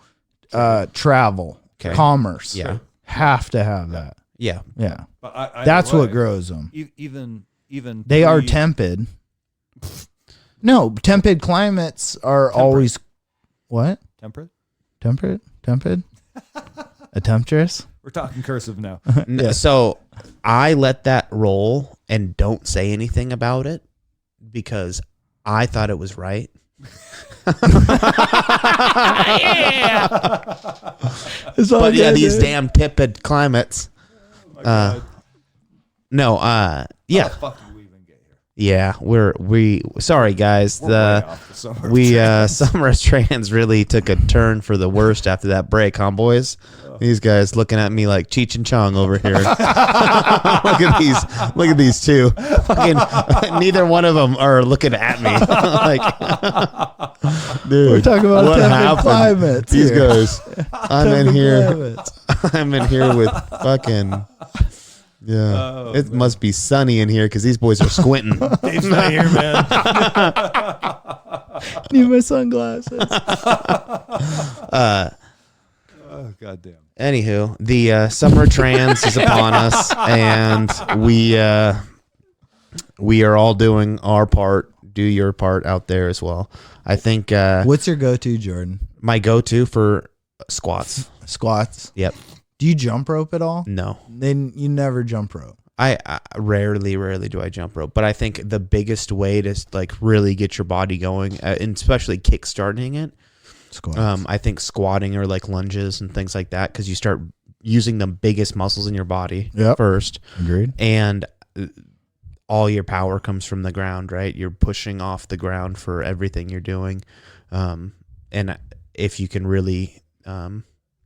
C: travel, commerce.
B: Yeah.
C: Have to have that.
B: Yeah.
C: Yeah.
A: But
C: that's what grows them.
A: Even
C: they are temperate. No, temperate climates are always what?
A: Temperate?
C: A temptress?
A: We're talking cursive now.
B: Yeah. So I let that roll and don't say anything about it because I thought it was right. Yeah. But yeah, these damn tepid climates.
A: Oh
B: No, yeah.
A: How the fuck did we even get here?
B: Yeah, we sorry guys.
A: We're way off the
B: Summer of Trans really took a turn for the worst after that break, huh, boys? These guys looking at me like Cheech and Chong over here. Look at these two. Fucking neither one of them are looking at me. Like, dude,
C: we're talking about
B: what happened?
C: Climates.
B: These guys. I'm in here. I'm in here with fucking. Yeah, it must be sunny in here because these boys are squinting.
A: Dave's not here, man.
C: Need my sunglasses.
A: Oh, goddamn.
B: Anywho, the summer trans is upon us, and we are all doing our part. Do your part out there as well. I think.
C: What's your go-to, Jordan?
B: My go-to for squats.
C: Squats.
B: Yep.
C: Do you jump rope at all?
B: No.
C: Then you never jump rope.
B: I rarely do I jump rope, but I think the biggest way to like really get your body going, and especially kickstarting it,
C: squats.
B: I think squatting or like lunges and things like that, because you start using the biggest muscles in your body first.
C: Agreed.
B: And all your power comes from the ground, right? You're pushing off the ground for everything you're doing, and if you can really,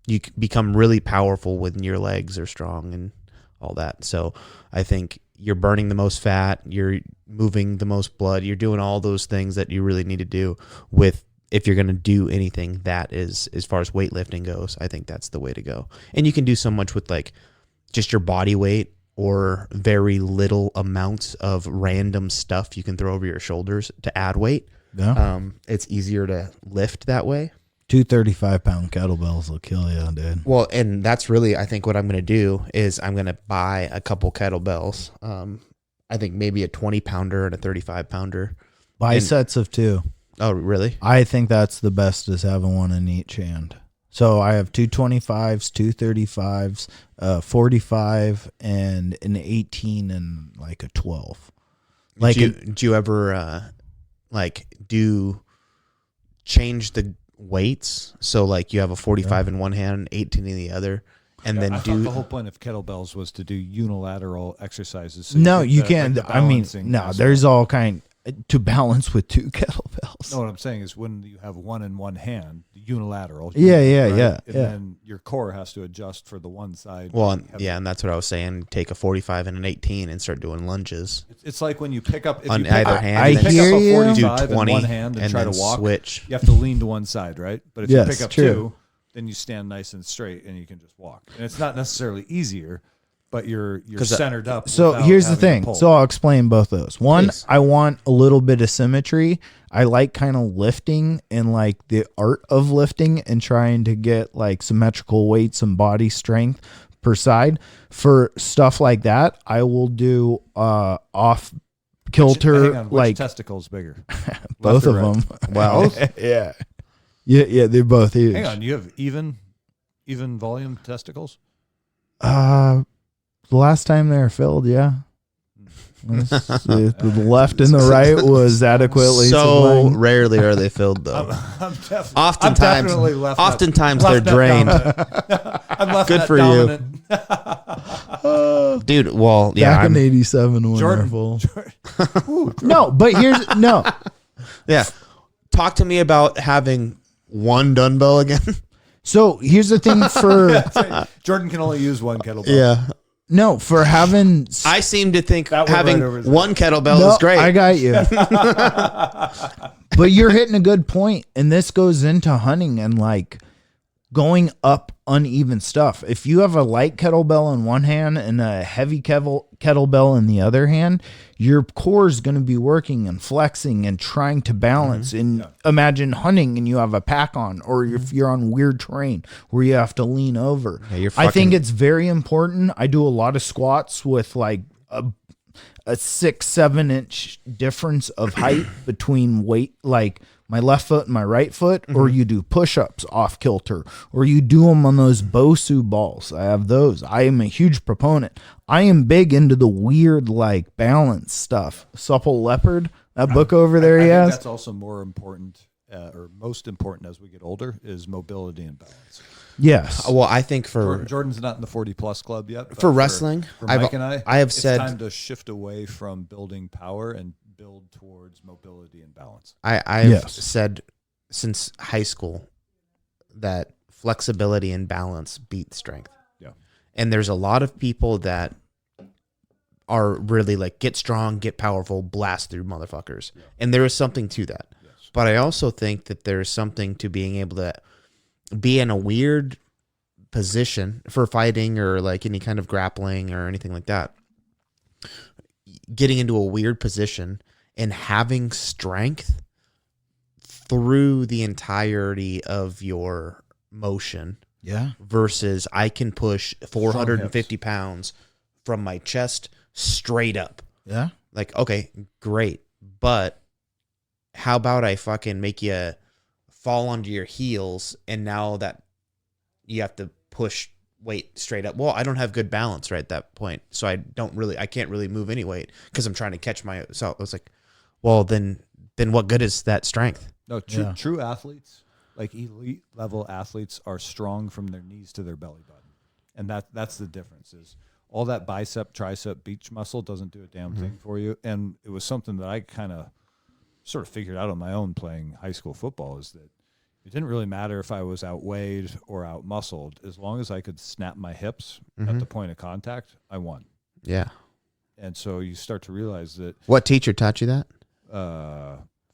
B: you become really powerful when your legs are strong and all that. So I think you're burning the most fat, you're moving the most blood, you're doing all those things that you really need to do with, if you're going to do anything that is, as far as weightlifting goes, I think that's the way to go. And you can do so much with like just your body weight or very little amounts of random stuff you can throw over your shoulders to add weight.
C: Yeah.
B: It's easier to lift that way.
C: 2 35-pound kettlebells will kill you, dude.
B: Well, and that's really, I think what I'm going to do is I'm going to buy a couple kettlebells. I think maybe a 20-pounder and a 35-pounder.
C: Buy sets of 2.
B: Oh, really?
C: I think that's the best, is having one in each hand. So I have 2 25s, 2 35s, 45, and an 18 and like a 12. Like,
B: do you ever change the weights? So like you have a 45 in one hand, 18 in the other, and then
A: I thought the whole point of kettlebells was to do unilateral exercises. So
C: no, you can't.
A: Like
C: I mean, no, there's all kind to balance with 2 kettlebells.
A: No, what I'm saying is when you have one in one hand, unilateral.
C: Yeah.
A: And then your core has to adjust for the one side.
B: Well, and that's what I was saying. Take a 45 and an 18 and start doing lunges.
A: It's like when you pick up
B: on either hand.
C: I hear you.
A: 45
B: do 20
A: in one hand and try to walk.
B: Switch.
A: You have to lean to one side, right? But if you pick up 2, then you stand nice and straight and you can just walk. And it's not necessarily easier, but you're centered up.
C: So here's the thing. So I'll explain both those. One, please. I want a little bit of symmetry. I like kind of lifting and like the art of lifting and trying to get like symmetrical weights and body strength per side. For stuff like that, I will do off kilter,
A: Hang on, which
C: like
A: testicle's bigger?
C: both
A: Left or
C: of
A: right?
C: them.
B: Well,
C: Yeah, they're both huge.
A: Hang on, you have even volume testicles?
C: The last time they were filled, yeah. The left and the right was adequately
B: so
C: supplying.
B: rarely are they filled though. Oftentimes they're drained.
A: I'm left
B: Good
A: net
B: for
A: dominant.
B: Dude, well, yeah,
C: Back in
B: I'm,
C: '87 when
A: Jordan.
C: they're full. No, but here's no.
B: yeah. Talk to me about having one dumbbell again.
C: So here's the thing for
A: Jordan can only use one kettlebell.
B: Yeah.
C: no for having.
B: I seem to think
A: That went
B: having
A: right over his
B: one kettlebell
C: No,
B: is great.
C: I got you. But you're hitting a good point, and this goes into hunting and like going up uneven stuff. If you have a light kettlebell in one hand and a heavy kettlebell in the other hand, your core is going to be working and flexing and trying to balance. And imagine hunting and you have a pack on, or if you're on weird terrain where you have to lean over.
B: Yeah, you're
C: I think
B: fucking-
C: it's very important. I do a lot of squats with like a 6-7 inch difference of height between weight, like my left foot and my right foot, or you do push-ups off kilter, or you do them on those Bosu balls. I have those. I am a huge proponent. I am big into the weird like balance stuff. Supple Leopard, that book over there
A: I
C: he
A: think
C: has.
A: that's also more important, or most important as we get older, is mobility and balance.
C: Yes.
B: Well, I think for
A: Jordan's not in the 40+ club yet. But
B: For wrestling,
A: for Mike and
B: I have
A: it's
B: said-
A: time to shift away from building power and build towards mobility and balance.
B: I've
C: Yes.
B: said since high school that flexibility and balance beat strength.
A: Yeah.
B: And there's a lot of people that are really like get strong, get powerful, blast through motherfuckers. Yeah. And there is something to that. Yes. But I also think that there's something to being able to be in a weird position for fighting or like any kind of grappling or anything like that. Getting into a weird position and having strength through the entirety of your motion.
C: Yeah.
B: Versus I can push 450 pounds from my chest straight up.
C: Yeah.
B: Like, okay, great. But how about I fucking make you fall onto your heels and now that you have to push weight straight up. Well, I don't have good balance right at that point. So I can't really move any weight because I'm trying to catch myself. I was like, well, then what good is that strength?
A: No, true athletes, like elite level athletes, are strong from their knees to their belly button. And that's the difference is all that bicep, tricep, beach muscle doesn't do a damn thing for you. And it was something that I kind of sort of figured out on my own playing high school football, is that it didn't really matter if I was outweighed or outmuscled. As long as I could snap my hips at the point of contact, I won.
B: Yeah.
A: And so you start to realize that
B: What teacher taught you that?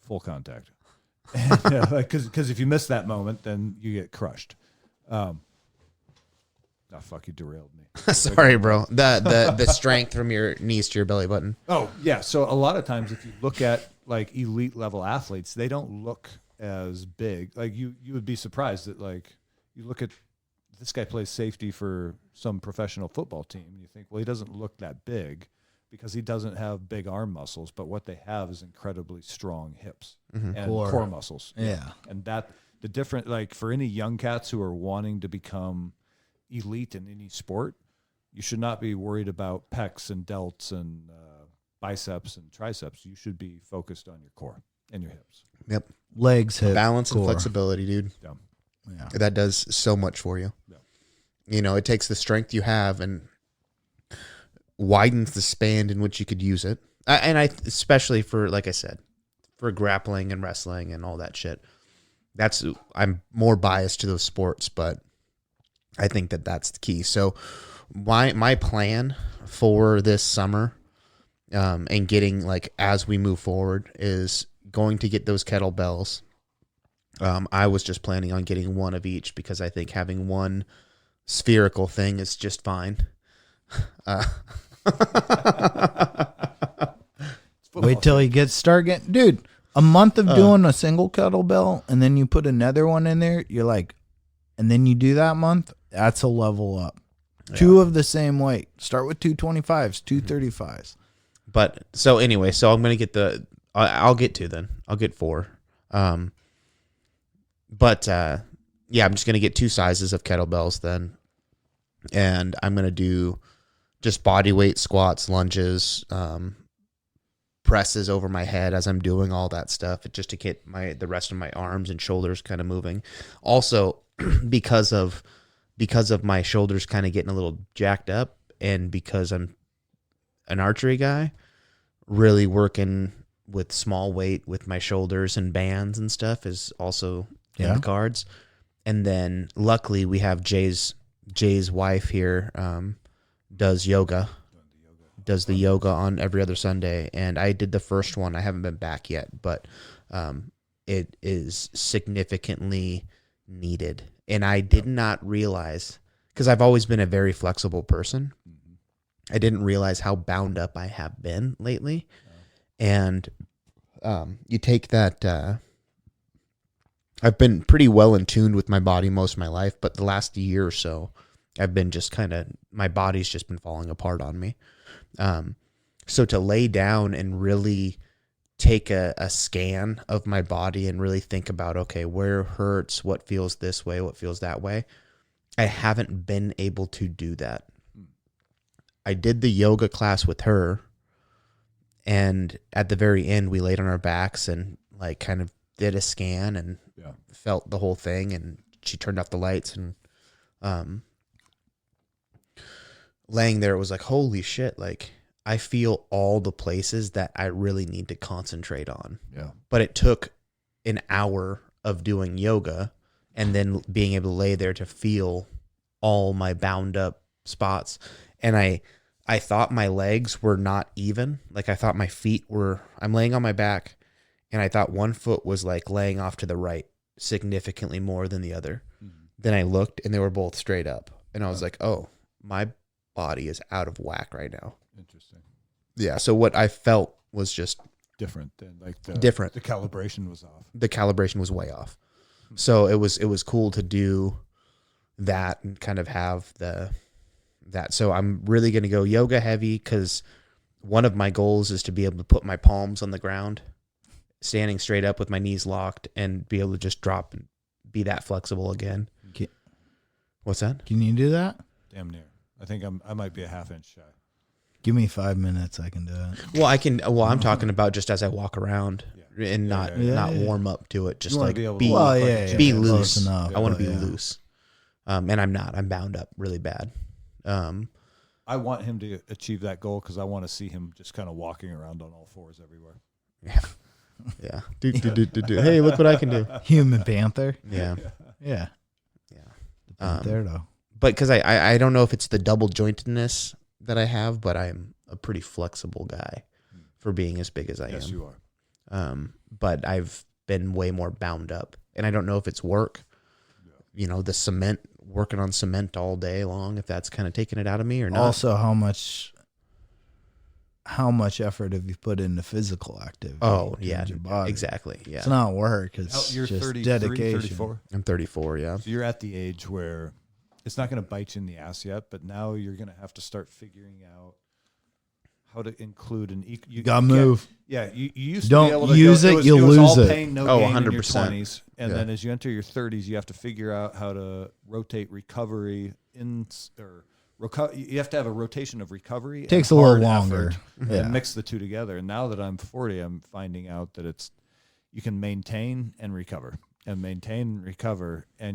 A: full contact. Because if you miss that moment, then you get crushed. Fuck, you derailed me.
B: Sorry, bro. The strength from your knees to your belly button.
A: Oh, yeah. So a lot of times if you look at like elite level athletes, they don't look as big. Like you would be surprised that like you look at this guy plays safety for some professional football team. And you think, well, he doesn't look that big because he doesn't have big arm muscles, but what they have is incredibly strong hips and core muscles.
C: Yeah.
A: And that the different, like for any young cats who are wanting to become elite in any sport, you should not be worried about pecs and delts and biceps and triceps. You should be focused on your core and your hips.
B: Yep.
C: Legs, hip,
B: Balance
C: core.
B: and flexibility, dude.
A: Yeah.
B: That does so much for you.
A: Yeah.
B: You know, it takes the strength you have and widens the span in which you could use it. And I, especially for, like I said, for grappling and wrestling and all that shit. I'm more biased to those sports, but I think that that's the key. So my plan for this summer and getting like as we move forward is going to get those kettlebells. I was just planning on getting one of each because I think having one spherical thing is just fine.
C: Wait till you start getting, dude, a month of doing a single kettlebell and then you put another one in there, you're like, and then you do that month, that's a level up. Yeah. Two of the same weight. Start with 225s, 235s.
B: But so anyway, so I'm gonna get I'll get 4. But yeah, I'm just gonna get 2 sizes of kettlebells then, and I'm gonna do just body weight squats, lunges, presses over my head as I'm doing all that stuff, just to get the rest of my arms and shoulders kind of moving. Also, because of my shoulders kind of getting a little jacked up, and because I'm an archery guy, really working with small weight with my shoulders and bands and stuff is also in the cards. And then luckily we have Jay's wife here, does the yoga on every other Sunday. And I did the first one. I haven't been back yet, but it is significantly needed. And I did not realize, because I've always been a very flexible person, I didn't realize how bound up I have been lately. And you take that, I've been pretty well in tune with my body most of my life, but the last year or so, I've been just my body's just been falling apart on me. So to lay down and really take a scan of my body and really think about, okay, where hurts, what feels this way, what feels that way, I haven't been able to do that. I did the yoga class with her, and at the very end, we laid on our backs and like kind of did a scan and felt the whole thing, and she turned off the lights, and laying there, it was like, holy shit, like I feel all the places that I really need to concentrate on.
A: Yeah.
B: But it took an hour of doing yoga and then being able to lay there to feel all my bound up spots. And I thought my legs were not even. Like I thought my feet were, I'm laying on my back, and I thought one foot was like laying off to the right significantly more than the other. Mm-hmm. Then I looked and they were both straight up. And I was like, oh, my body is out of whack right now.
A: Interesting.
B: Yeah. So what I felt was just
A: different than like
B: different.
A: The calibration was off.
B: The calibration was way off. So it was cool to do that and kind of have that. So I'm really going to go yoga heavy, because one of my goals is to be able to put my palms on the ground, standing straight up with my knees locked, and be able to just drop and be that flexible again. What's that?
C: Can you do that?
A: Damn near. I think I might be a half inch shy.
C: Give me 5 minutes. I can do it.
B: Well, I can. Well, I'm talking about just as I walk around and not warm up to it. Just like be loose.
C: Enough.
B: I want to be loose. And I'm not. I'm bound up really bad.
A: I want him to achieve that goal because I want to see him just kind of walking around on all fours everywhere.
B: Yeah. Yeah. Hey, look what I can do.
C: Human Panther.
B: Yeah.
C: Yeah.
B: Yeah.
C: The Panther, though.
B: But because I don't know if it's the double jointedness that I have, but I'm a pretty flexible guy for being as big as I am.
A: Yes, you are.
B: But I've been way more bound up, and I don't know if it's work. Yeah. You know, the cement, working on cement all day long, if that's kind of taking it out of me or not.
C: Also, how much effort have you put into physical activity?
B: Oh, yeah,
C: your body?
B: Exactly. Yeah,
C: it's not work. It's
A: you're
C: just
A: 33,
C: dedication.
A: 34?
B: I'm 34. Yeah.
A: So you're at the age where it's not going to bite you in the ass yet, but now you're going to have to start figuring out how to include an equal. You
C: gotta move.
A: Yeah, you used
C: Don't
A: to be able to
C: use
A: go,
C: it, you'll lose
A: all
C: it.
A: Pain, no gain
B: 100%.
A: in your 20s, and then as you enter your 30s, you have to figure out how to rotate recovery you have to have a rotation of recovery.
C: It takes
A: and
C: a little
A: hard
C: longer.
A: effort and mix the two together. And now that I'm 40, I'm finding out that you can maintain and recover, and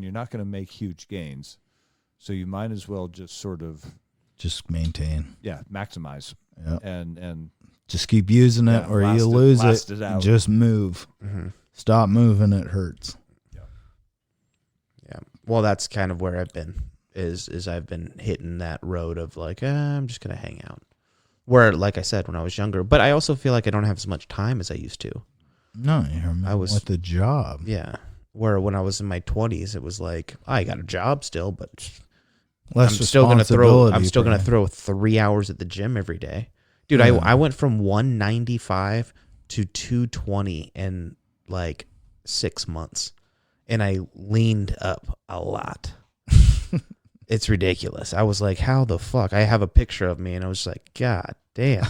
A: you're not going to make huge gains. So you might as well just sort of
C: maintain.
A: Yeah, maximize.
C: Yeah.
A: And
C: just keep using it, or you lose it. Just move.
B: Mm-hmm.
C: Stop moving. It hurts.
B: Yeah. Well, that's kind of where I've been. Is I've been hitting that road of like, I'm just gonna hang out. Where, like I said, when I was younger, but I also feel like I don't have as much time as I used to.
C: No, I was with the job.
B: Yeah. Where when I was in my 20s, it was like, I got a job still, but
C: I'm still gonna
B: throw 3 hours at the gym every day. Dude, I went from 195 to 220 in like 6 months, and I leaned up a lot. It's ridiculous. I was like, how the fuck? I have a picture of me, and I was like, God damn.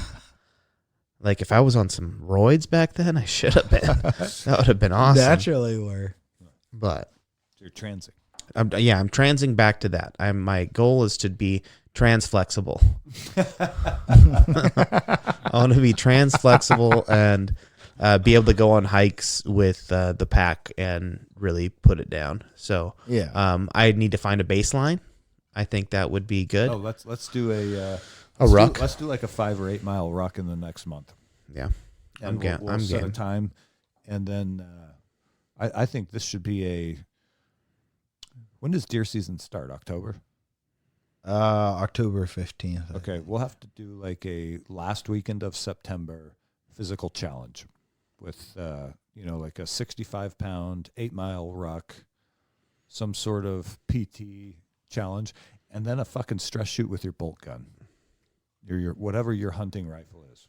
B: Like if I was on some roids back then, I should have been. That would have been awesome.
C: Naturally were.
B: But
A: You're transing.
B: I'm transing back to that. My goal is to be trans flexible. I want to be trans flexible and be able to go on hikes with the pack and really put it down. So I need to find a baseline. I think that would be good.
A: Oh, let's do a
B: ruck.
A: Let's do like a 5 or 8 mile ruck in the next month.
B: Yeah,
A: And we'll set a time, and then I think this should be a. When does deer season start? October.
C: October 15th.
A: Okay, we'll have to do like a last weekend of September physical challenge with like a 65-pound 8 mile ruck, some sort of PT challenge, and then a fucking stress shoot with your bolt gun, your whatever your hunting rifle is.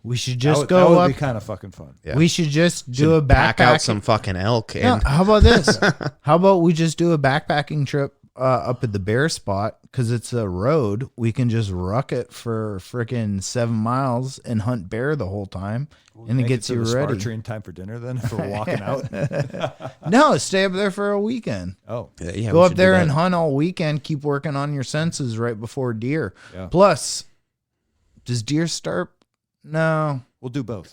C: We should just
A: that would
C: up.
A: be kind of fucking fun.
B: Yeah.
C: We should just do a
B: pack out
C: backpack.
B: some fucking elk.
C: Yeah,
B: And
C: how about this? How about we just do a backpacking trip up at the bear spot because it's a road. We can just ruck it for freaking 7 miles and hunt bear the whole time, and it gets you ready.
A: Tree in time for dinner. Then if we're walking out.
C: No, stay up there for a weekend.
A: Oh,
B: yeah,
C: Go
B: we
C: up
B: should do
C: there
B: that.
C: and hunt all weekend. Keep working on your senses right before deer.
A: Yeah.
C: Plus, does deer start? No.
A: we'll do both.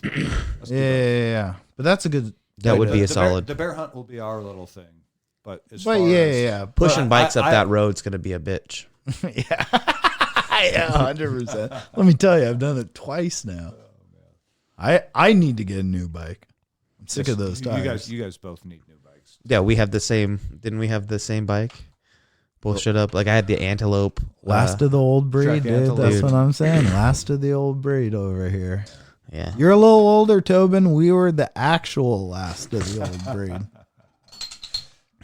C: Yeah. But that's a good.
B: That would be a
A: The
B: solid.
A: the bear hunt will be our little thing, but as
C: But
A: far
C: yeah.
A: as,
B: Pushing bikes up
A: I-
B: that road's going to be a bitch.
C: Yeah, 100%. Let me tell you, I've done it twice now. I need to get a new bike. I'm sick of those tires.
A: You guys both need new bikes.
B: Yeah, we have the same. Didn't we have the same bike? Both showed up. Like I had the Antelope.
C: Last of the old breed,
A: Trek
C: dude.
A: Antelope.
C: That's what I'm saying. Last of the old breed over here.
B: Yeah.
C: You're a little older, Tobin. We were the actual last of the old breed.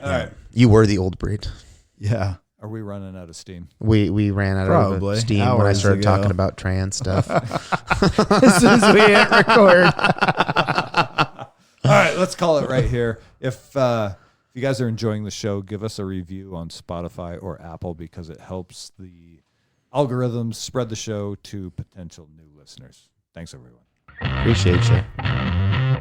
A: All right.
B: You were the old breed.
C: Yeah.
A: Are we running out of steam?
B: We ran out
C: Probably.
B: of steam when I
C: Hours
B: started
C: ago.
B: talking about trans stuff.
C: As soon as we hit record.
A: All right, let's call it right here. If you guys are enjoying the show, give us a review on Spotify or Apple because it helps the algorithms spread the show to potential new listeners. Thanks, everyone.
B: Appreciate you.